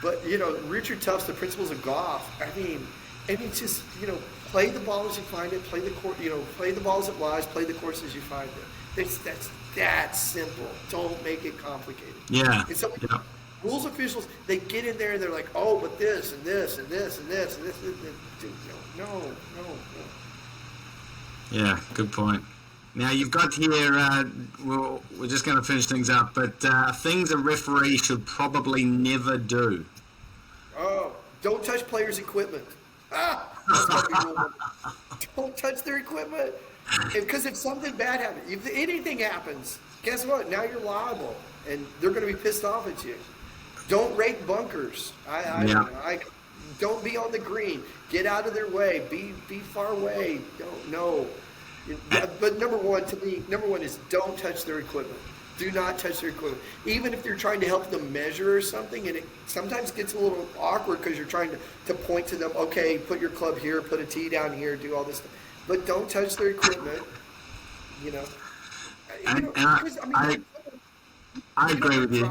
But Richard Tuft's The Principles of Golf. Just play the ball as you find it. Play the course. Play the ball as it lies. Play the course as you find it. That's that simple. Don't make it complicated. Yeah. And so rules officials, they get in there and they're like, oh, but this and this and this and this and this. No. Yeah, good point. Now you've got here, we're just going to finish things up, but things a referee should probably never do. Oh, don't touch players' equipment. Don't touch their equipment. Because if something bad happens, if anything happens, guess what? Now you're liable, and they're going to be pissed off at you. Don't rake bunkers. Don't be on the green. Get out of their way. Be far away. No. But number one is don't touch their equipment. Do not touch their equipment. Even if you're trying to help them measure or something, and it sometimes gets a little awkward because you're trying to point to them, okay, put your club here, put a tee down here, do all this stuff. But don't touch their equipment. I agree with you.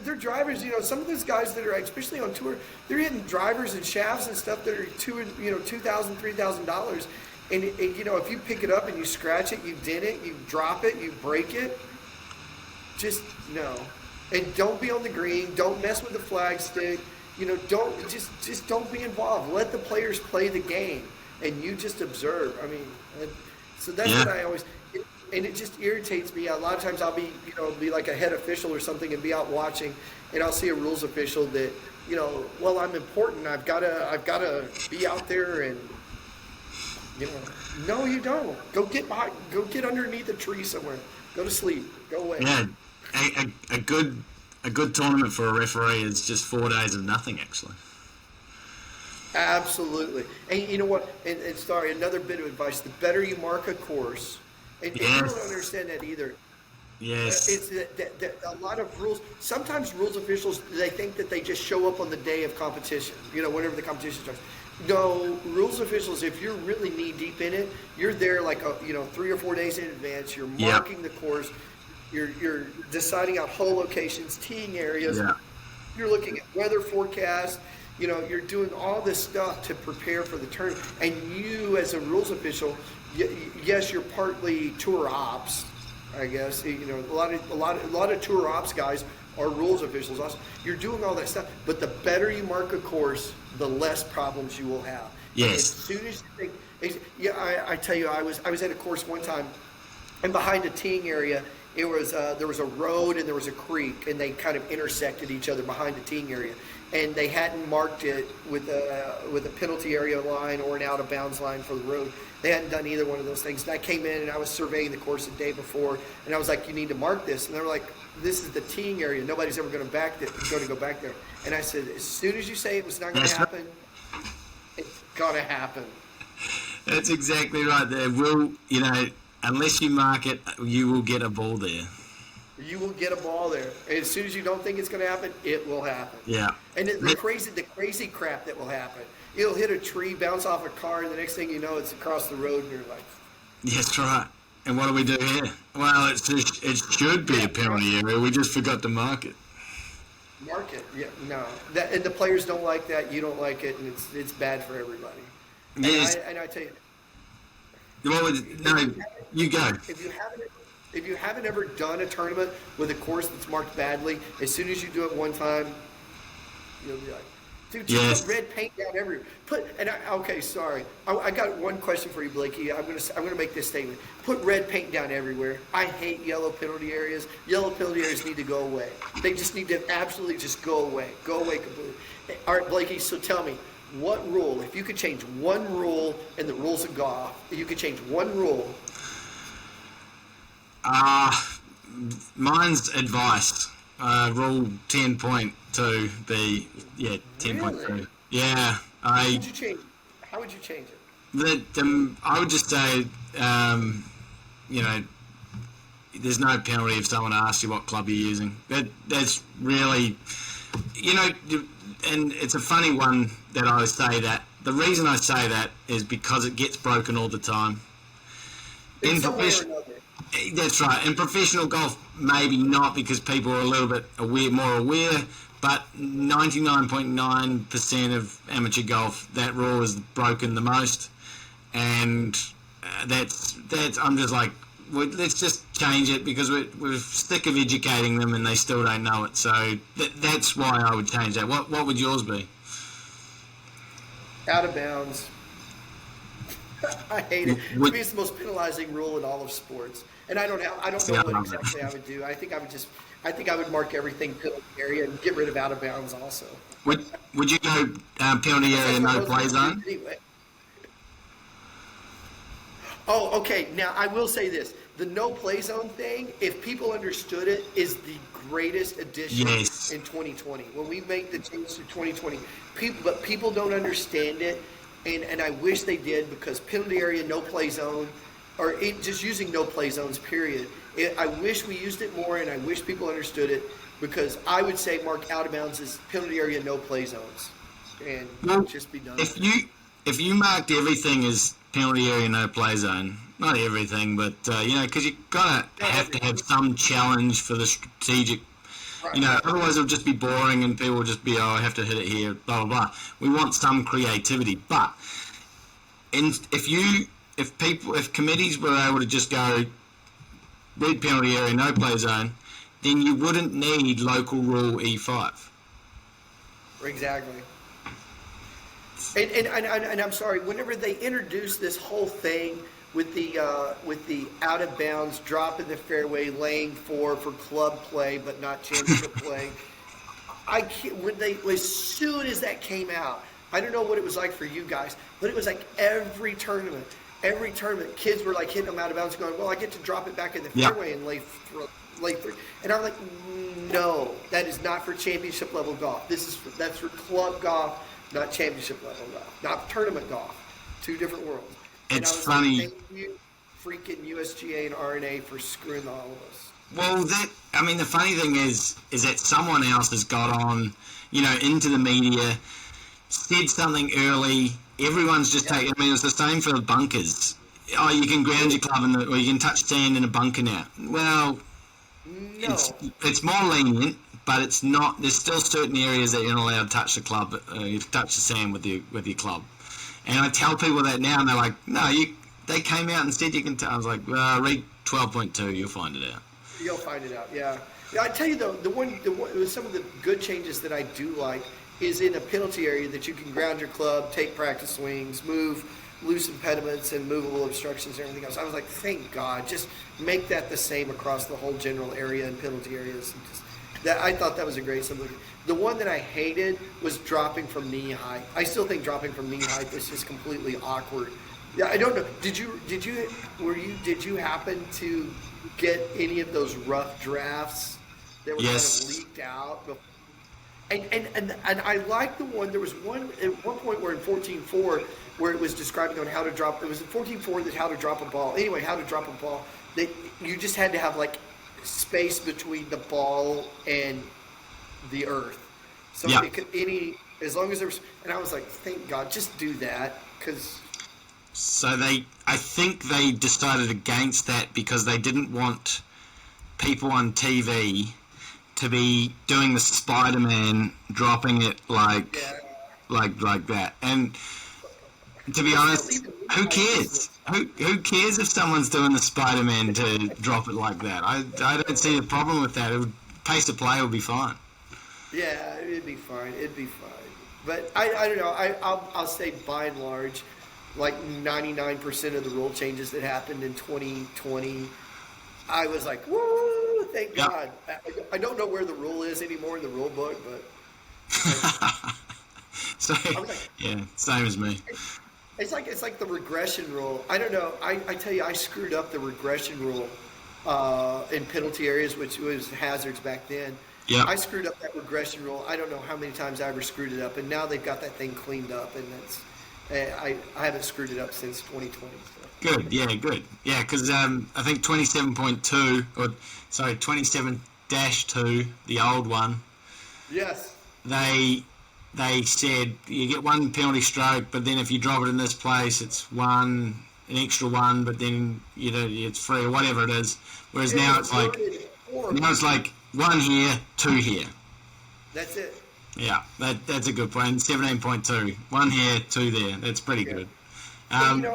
They're drivers, some of those guys that are, especially on tour, they're hitting drivers and shafts and stuff that are $2,000, $3,000. And if you pick it up and you scratch it, you dent it, you drop it, you break it, just no. And don't be on the green. Don't mess with the flag stick. Just don't be involved. Let the players play the game, and you just observe. I mean, so that's what I always. And it just irritates me. A lot of times I'll be like a head official or something and be out watching, and I'll see a rules official that, well, I'm important. I've gotta be out there, and no, you don't. Go get underneath a tree somewhere. Go to sleep. Go away. Yeah, a good tournament for a referee is just 4 days of nothing, actually. Absolutely. And you know what? And sorry, another bit of advice: the better you mark a course. And you don't understand that either. Yes. It's that a lot of rules, sometimes rules officials, they think that they just show up on the day of competition, whenever the competition starts. No, rules officials, if you're really knee deep in it, you're there like, 3 or 4 days in advance. You're marking the course. You're deciding out hole locations, teeing areas. Yeah. You're looking at weather forecasts. You're doing all this stuff to prepare for the tournament. And you, as a rules official, yes, you're partly tour ops, I guess. A lot of tour ops guys are rules officials. Also, you're doing all that stuff, but the better you mark a course, the less problems you will have. Yes. And as soon as you think, I tell you, I was at a course one time, and behind a teeing area, there was a road and there was a creek, and they kind of intersected each other behind the teeing area, and they hadn't marked it with a penalty area line or an out of bounds line for the road. They hadn't done either one of those things. And I came in and I was surveying the course the day before, and I was like, "You need to mark this." And they were like, "This is the teeing area. Nobody's ever going to go back there." And I said, "As soon as you say it was not going to happen, it's going to happen." That's exactly right. There will, unless you mark it, you will get a ball there. You will get a ball there. And as soon as you don't think it's going to happen, it will happen. Yeah. And the crazy crap that will happen. It'll hit a tree, bounce off a car, and the next thing you know, it's across the road, and you're like... That's right. And what do we do here? Well, it should be a penalty area. We just forgot to mark it. Mark it. Yeah, no. And the players don't like that. You don't like it, and it's bad for everybody. Yes. And I tell you... Well, no, you go. If you haven't ever done a tournament with a course that's marked badly, as soon as you do it one time, you'll be like, dude, just put red paint down everywhere. Okay, sorry. I got one question for you, Blakey. I'm gonna make this statement. Put red paint down everywhere. I hate yellow penalty areas. Yellow penalty areas need to go away. They just need to absolutely just go away. Go away completely. All right, Blakey, so tell me, what rule, if you could change one rule in the rules of golf, if you could change one rule. Mine's advice. Rule 10.2 be 10.2. Really? Yeah, How would you change it? I would just say, there's no penalty if someone asks you what club you're using. That's really, and it's a funny one that I say that. The reason I say that is because it gets broken all the time. That's right. In professional golf, maybe not, because people are a little bit more aware, but 99.9% of amateur golf, that rule is broken the most, and that's. I'm just like, let's just change it, because we're sick of educating them and they still don't know it. So that's why I would change that. What would yours be? Out of bounds. I hate it. To me, it's the most penalizing rule in all of sports. And I don't know what exactly I would do. I think I would mark everything penalty area and get rid of out of bounds also. Would you go penalty area no play zone? Anyway. Oh, okay. Now I will say this: the no play zone thing, if people understood it, is the greatest addition in 2020. When we make the change to 2020, people don't understand it, and I wish they did, because penalty area no play zone, or just using no play zones, period. I wish we used it more, and I wish people understood it, because I would say mark out of bounds as penalty area no play zones, and just be done. If you marked everything as penalty area no play zone, not everything, but because you gotta have to have some challenge for the strategic. Right. Otherwise it'll just be boring and people will just be, I have to hit it here, blah blah blah. We want some creativity, but if committees were able to just go red penalty area, no play zone, then you wouldn't need local rule E5. Exactly. And I'm sorry, whenever they introduced this whole thing with the out of bounds, drop in the fairway, lane 4 for club play but not championship play, I can't, as soon as that came out, I don't know what it was like for you guys, but it was like every tournament, kids were like hitting them out of bounds, going, well, I get to drop it back in the fairway and lay 3, and I'm like, no, that is not for championship level golf. That's for club golf. Not championship level golf, not tournament golf. 2 different worlds. It's funny. Like, thank you, freaking USGA and RNA, for screwing all of us. Well, the funny thing is that someone else has got on, into the media, said something early. Everyone's just taking. I mean, it's the same for the bunkers. Oh, you can ground your club or you can touch sand in a bunker now. Well, no, it's more lenient. But it's not. There's still certain areas that you're not allowed to touch the club. You touch the sand with your club. And I tell people that now, and they're like, "No, They came out and said you can." I was like, "Read 12.2. You'll find it out." You'll find it out. Yeah. I tell you though, the one some of the good changes that I do like is in a penalty area that you can ground your club, take practice swings, move loose impediments and movable obstructions and everything else. I was like, thank God, just make that the same across the whole general area and penalty areas. And just, I thought that was a great solution. The one that I hated was dropping from knee height. I still think dropping from knee height is just completely awkward. Yeah, I don't know. Did you happen to get any of those rough drafts that were kind of leaked out? And I like the one. There was one at one point where in 14.4 where it was describing on how to drop. It was in 14.4 that how to drop a ball. Anyway, how to drop a ball. That you just had to have like space between the ball and the earth. So it could as long as there was. And I was like, thank God, just do that because. So I think they decided against that because they didn't want people on TV to be doing the Spider-Man, dropping it like that. And to be honest, who cares? Who cares if someone's doing the Spider-Man to drop it like that? I don't see a problem with that. Pace of play will be fine. Yeah, it'd be fine. But I don't know. I'll say by and large, like 99% of the rule changes that happened in 2020, I was like, woo, thank God. I don't know where the rule is anymore in the rule book, but. Same as me. It's like the regression rule. I don't know. I tell you, I screwed up the regression rule in penalty areas, which was hazards back then. Yeah. I screwed up that regression rule. I don't know how many times I ever screwed it up, and now they've got that thing cleaned up, and that's. I haven't screwed it up since 2020. So. Good, yeah, because I think 27.2 or 27-2, the old one. Yes. They said you get one penalty stroke, but then if you drop it in this place, it's an extra one, but then it's free or whatever it is. Whereas now it's like 1 here, 2 here. That's it. Yeah, that's a good point. 17.2, 1 here, 2 there. That's pretty good. And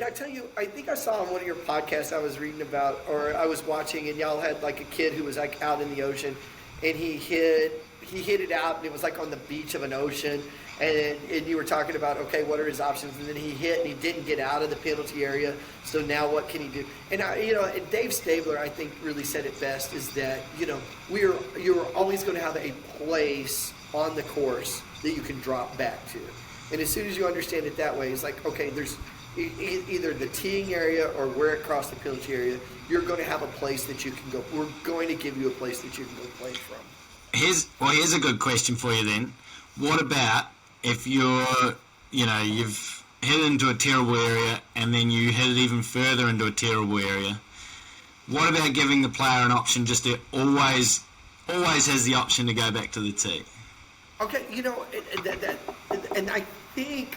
I tell you, I think I saw on one of your podcasts I was reading about, or I was watching, and y'all had like a kid who was like out in the ocean, and he hit it out, and it was like on the beach of an ocean, and you were talking about, okay, what are his options? And then he hit, and he didn't get out of the penalty area. So now what can he do? And and Dave Stabler, I think, really said it best: is that you're always going to have a place on the course that you can drop back to, and as soon as you understand it that way, it's like, okay, there's either the teeing area or where it crossed the penalty area. You're going to have a place that you can go. We're going to give you a place that you can go play from. Here's a good question for you then. What about if you've hit into a terrible area and then you hit it even further into a terrible area? What about giving the player an option just to always has the option to go back to the tee? Okay, and I think,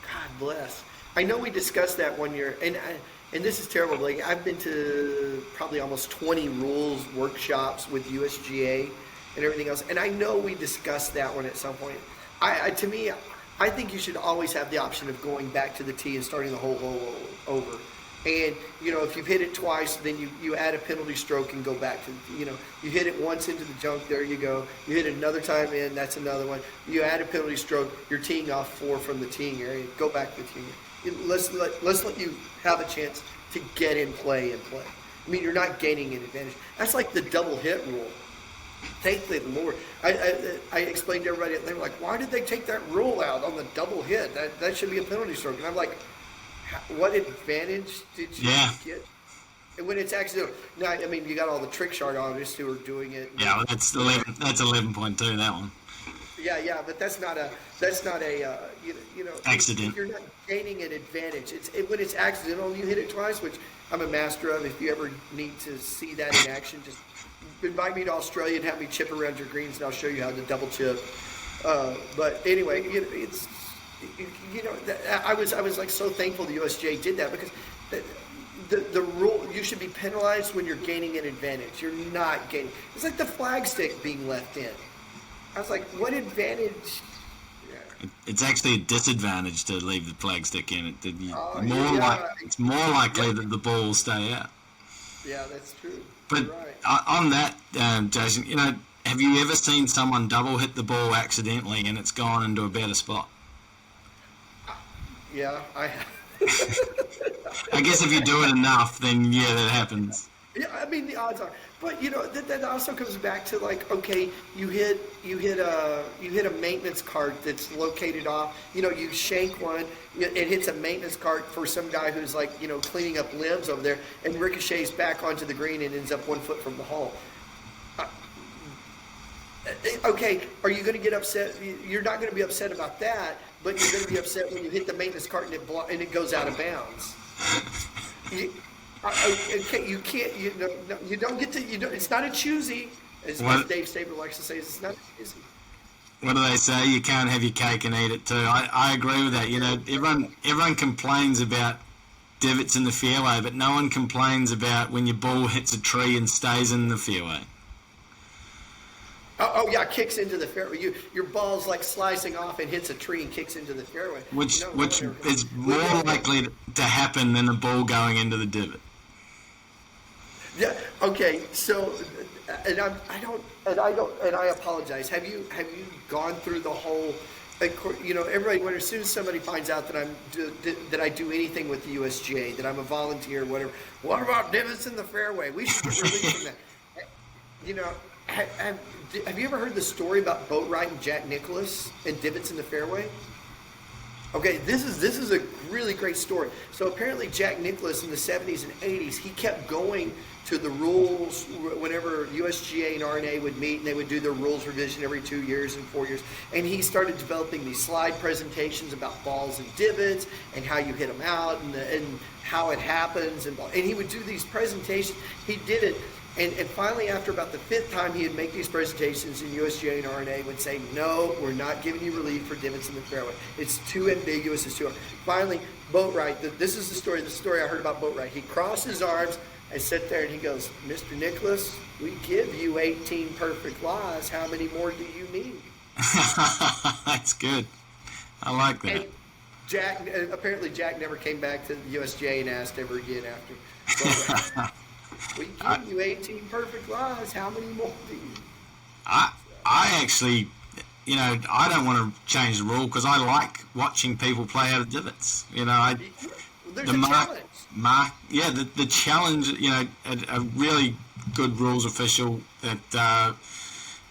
God bless. I know we discussed that one year, and this is terrible. Like I've been to probably almost 20 rules workshops with USGA and everything else, and I know we discussed that one at some point. To me, I think you should always have the option of going back to the tee and starting the whole hole over. And, if you've hit it twice, then you add a penalty stroke and go back to, you hit it once into the junk, there you go. You hit it another time in, that's another one. You add a penalty stroke, you're teeing off 4 from the teeing area. Go back to the teeing area. Let's let you have a chance to get in play and play. I mean, you're not gaining an advantage. That's like the double hit rule. Thank the Lord. I explained to everybody, they were like, why did they take that rule out on the double hit? That should be a penalty stroke. And I'm like, what advantage did you get? And when it's accidental, now, I mean, you got all the trick shot artists who are doing it. Yeah, well, that's 11. That's 11.2. That one. Yeah, but that's not a accident. You're not gaining an advantage. When it's accidental and you hit it twice, which I'm a master of. If you ever need to see that in action, just invite me to Australia and have me chip around your greens, and I'll show you how to double chip. But anyway, it's. I was like so thankful the USGA did that, because the rule, you should be penalized when you're gaining an advantage. You're not gaining. It's like the flag stick being left in. I was like, what advantage? Yeah. It's actually a disadvantage to leave the flag stick in. It's more likely that the ball will stay out. Yeah, that's true. But right. On that, Jason, have you ever seen someone double hit the ball accidentally and it's gone into a better spot? Yeah, I have. I guess if you do it enough, then that happens. Yeah, I mean, the odds are, but that also comes back to, like, okay, you hit a maintenance cart that's located off. You shank one, it hits a maintenance cart for some guy who's like cleaning up limbs over there, and ricochets back onto the green and ends up 1 foot from the hole. Okay, are you going to get upset? You're not going to be upset about that, but you're going to be upset when you hit the maintenance cart and it goes out of bounds. Okay, you can't. You don't get to. It's not a choosy, as Dave Stabler likes to say. It's not a choosy. What do they say? You can't have your cake and eat it too. I agree with that. Everyone complains about divots in the fairway, but no one complains about when your ball hits a tree and stays in the fairway. Oh yeah, kicks into the fairway. Your ball's like slicing off and hits a tree and kicks into the fairway. Which is more likely to happen than a ball going into the divot. Yeah. Okay. So, and I apologize. Have you gone through the whole? Everybody. When as soon as somebody finds out that I do anything with the USGA, that I'm a volunteer, whatever. What about divots in the fairway? We should get released from that. Have you ever heard the story about Boatwright and Jack Nicklaus and divots in the fairway? Okay, this is a really great story. So apparently Jack Nicklaus in the 70s and 80s, he kept going to the rules whenever USGA and RNA would meet, and they would do their rules revision every 2 years and 4 years. And he started developing these slide presentations about balls and divots and how you hit them out and how it happens. And he would do these presentations. He did it. And finally, after about the 5th time he would make these presentations, and USGA and RNA would say, no, we're not giving you relief for divots in the fairway. It's too ambiguous. It's too hard. Finally, Boatwright, this is the story I heard about Boatwright. He crossed his arms and sat there and he goes, Mr. Nicklaus, we give you 18 perfect lies. How many more do you need? That's good. I like that. And apparently Jack never came back to the USGA and asked ever again after Boatwright. We give you 18 perfect lies. How many more do you? I actually, I don't want to change the rule because I like watching people play out of divots. There's a challenge. The challenge. A really good rules official that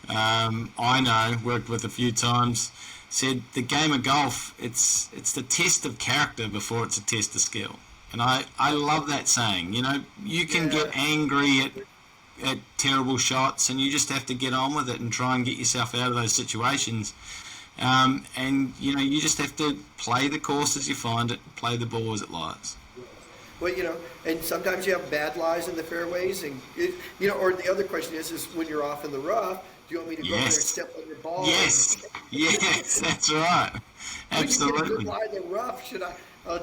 I know, worked with a few times, said the game of golf, it's the test of character before it's a test of skill. And I love that saying. You can get angry at terrible shots, and you just have to get on with it and try and get yourself out of those situations. And you just have to play the course as you find it, play the ball as it lies. Well, and sometimes you have bad lies in the fairways, and or the other question is when you're off in the rough, do you want me to go there and step on your ball? Yes, that's right. Absolutely. When you get a good lie in the rough, should I?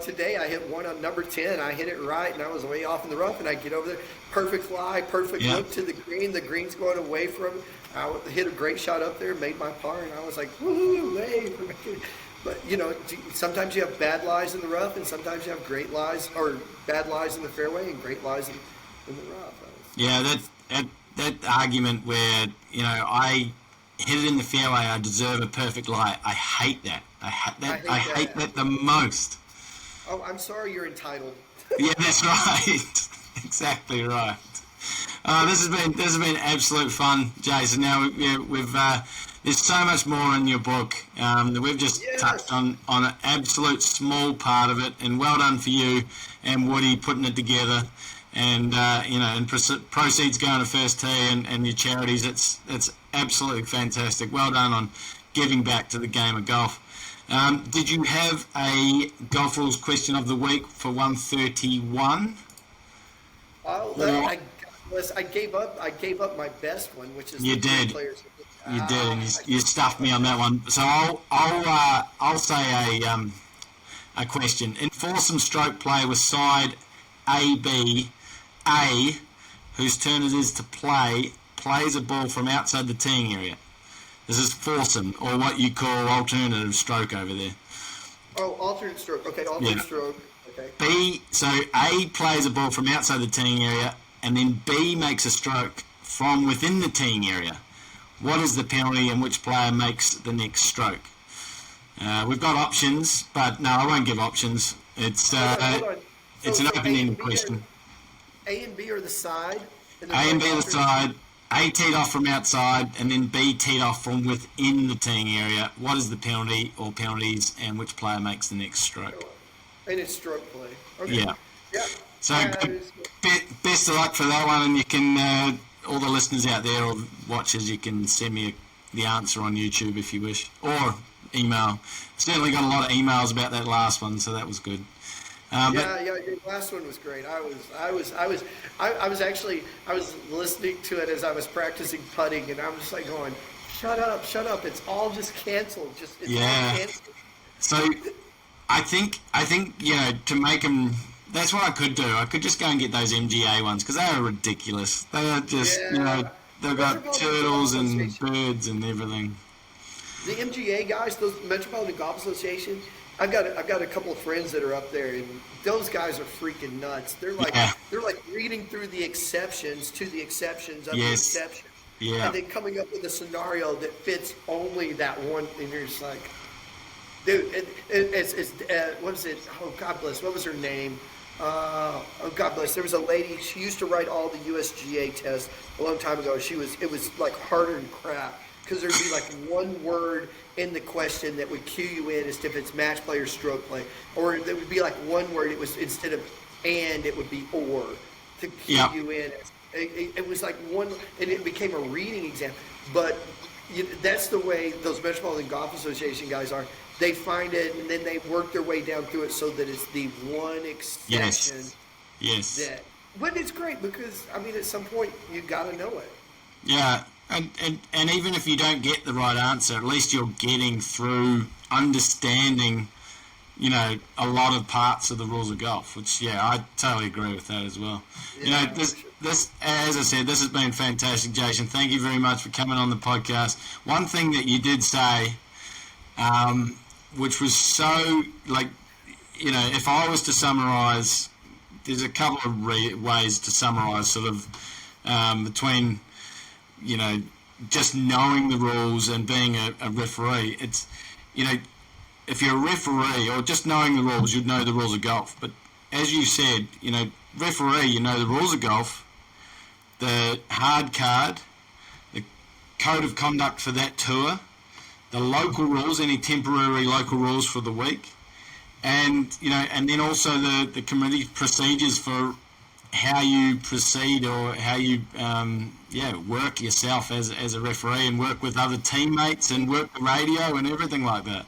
Today I hit one on number 10. I hit it right, and I was way off in the rough, and I get over there. Perfect lie, perfect look to the green. The green's going away from it. I hit a great shot up there, made my par, and I was like, woohoo, hey. But sometimes you have bad lies in the rough, and sometimes you have great lies, or bad lies in the fairway and great lies in the rough. Yeah, that argument where I hit it in the fairway, I deserve a perfect lie. I hate that. I hate that the most. Oh, I'm sorry, you're entitled. Yeah, that's right. Exactly right. This has been absolute fun, Jason. Now we've there's so much more in your book that we've just touched on an absolute small part of it, and well done for you and Woody putting it together, and and proceeds going to First Tee and your charities. It's absolutely fantastic. Well done on giving back to the game of golf. Did you have a Golf Rules question of the week for 131? I gave up my best one, which is you the did. Players. You did, and you stuffed me on that one. So I'll say a question. In foursome stroke play with side AB, A, whose turn it is to play, plays a ball from outside the teeing area. This is foursome, or what you call alternative stroke over there. Oh, alternate stroke. Okay, alternate stroke. Okay. B, so A plays a ball from outside the teeing area, and then B makes a stroke from within the teeing area. What is the penalty and which player makes the next stroke? We've got options, but no, I won't give options. It's it's an open-ended question. A and B are the side. A and B are the side. A teed off from outside, and then B teed off from within the teeing area. What is the penalty or penalties, and which player makes the next stroke? And it's stroke play. Okay. Yeah. Yeah. So best of luck for that one, and you can, all the listeners out there or watchers, you can send me the answer on YouTube if you wish, or email. Certainly got a lot of emails about that last one, so that was good. Your last one was great. I was listening to it as I was practicing putting, and I was just like going, shut up, it's all just canceled. All canceled. So I think to make them, that's what I could do. I could just go and get those MGA ones, because they are ridiculous. They are just they've got turtles and birds and everything. The MGA guys, those Metropolitan Golf Association, I've got a couple of friends that are up there, and those guys are freaking nuts. They're like reading through the exceptions to the exceptions of the exception, and then coming up with a scenario that fits only that one. And you're just like, dude, it's what is it? Oh, God bless. What was her name? Oh, God bless. There was a lady. She used to write all the USGA tests a long time ago. It was like harder than crap, because there'd be like one word in the question that would cue you in as if it's match play or stroke play, or there would be like one word. It was, instead of and, it would be or, to cue you in. It was like one, and it became a reading exam. But that's the way those Metropolitan Golf Association guys are. They find it, and then they work their way down through it so that it's the one exception. Yes. But it's great, because at some point you got to know it. Yeah. And even if you don't get the right answer, at least you're getting through understanding, a lot of parts of the rules of golf, which, I totally agree with that as well. Yeah, this, as I said, this has been fantastic, Jason. Thank you very much for coming on the podcast. One thing that you did say, which was so, if I was to summarise, there's a couple of ways to summarise sort of between, just knowing the rules and being a referee. It's, if you're a referee or just knowing the rules, you'd know the rules of golf. But as you said, referee, you know the rules of golf, the hard card, the code of conduct for that tour, the local rules, any temporary local rules for the week, and and then also the committee procedures for how you proceed, or how you work yourself as a referee, and work with other teammates, and work the radio and everything like that.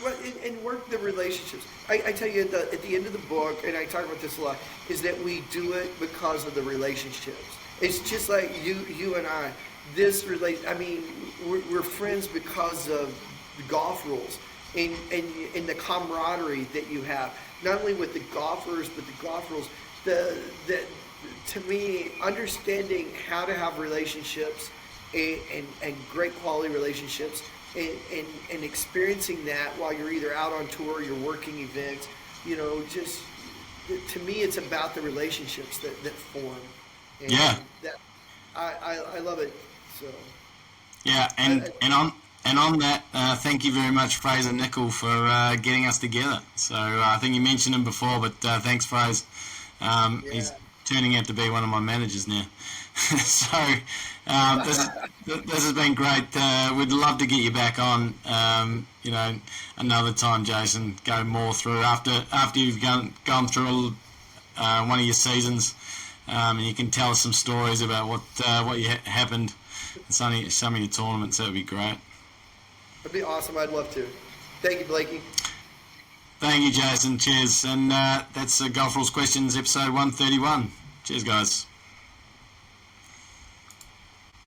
Well, and work the relationships. I tell you, at the end of the book, and I talk about this a lot, is that we do it because of the relationships. It's just like you and I. We're friends because of the golf rules and the camaraderie that you have, not only with the golfers, but the golf rules. To me, understanding how to have relationships and great quality relationships and experiencing that while you're either out on tour, you're working events, just to me, it's about the relationships that form. And that I love it. So. Yeah, and on that, thank you very much, Fraser Nickel, for getting us together. So I think you mentioned him before, but thanks, Fraser. He's turning out to be one of my managers now. So this has been great. We'd love to get you back on. Another time, Jason. Go more through after you've gone through one of your seasons, and you can tell us some stories about what happened in some of your tournaments. That would be great. That'd be awesome. I'd love to. Thank you, Blakey. Thank you, Jason. Cheers. And that's GolfRules Questions episode 131. Cheers, guys.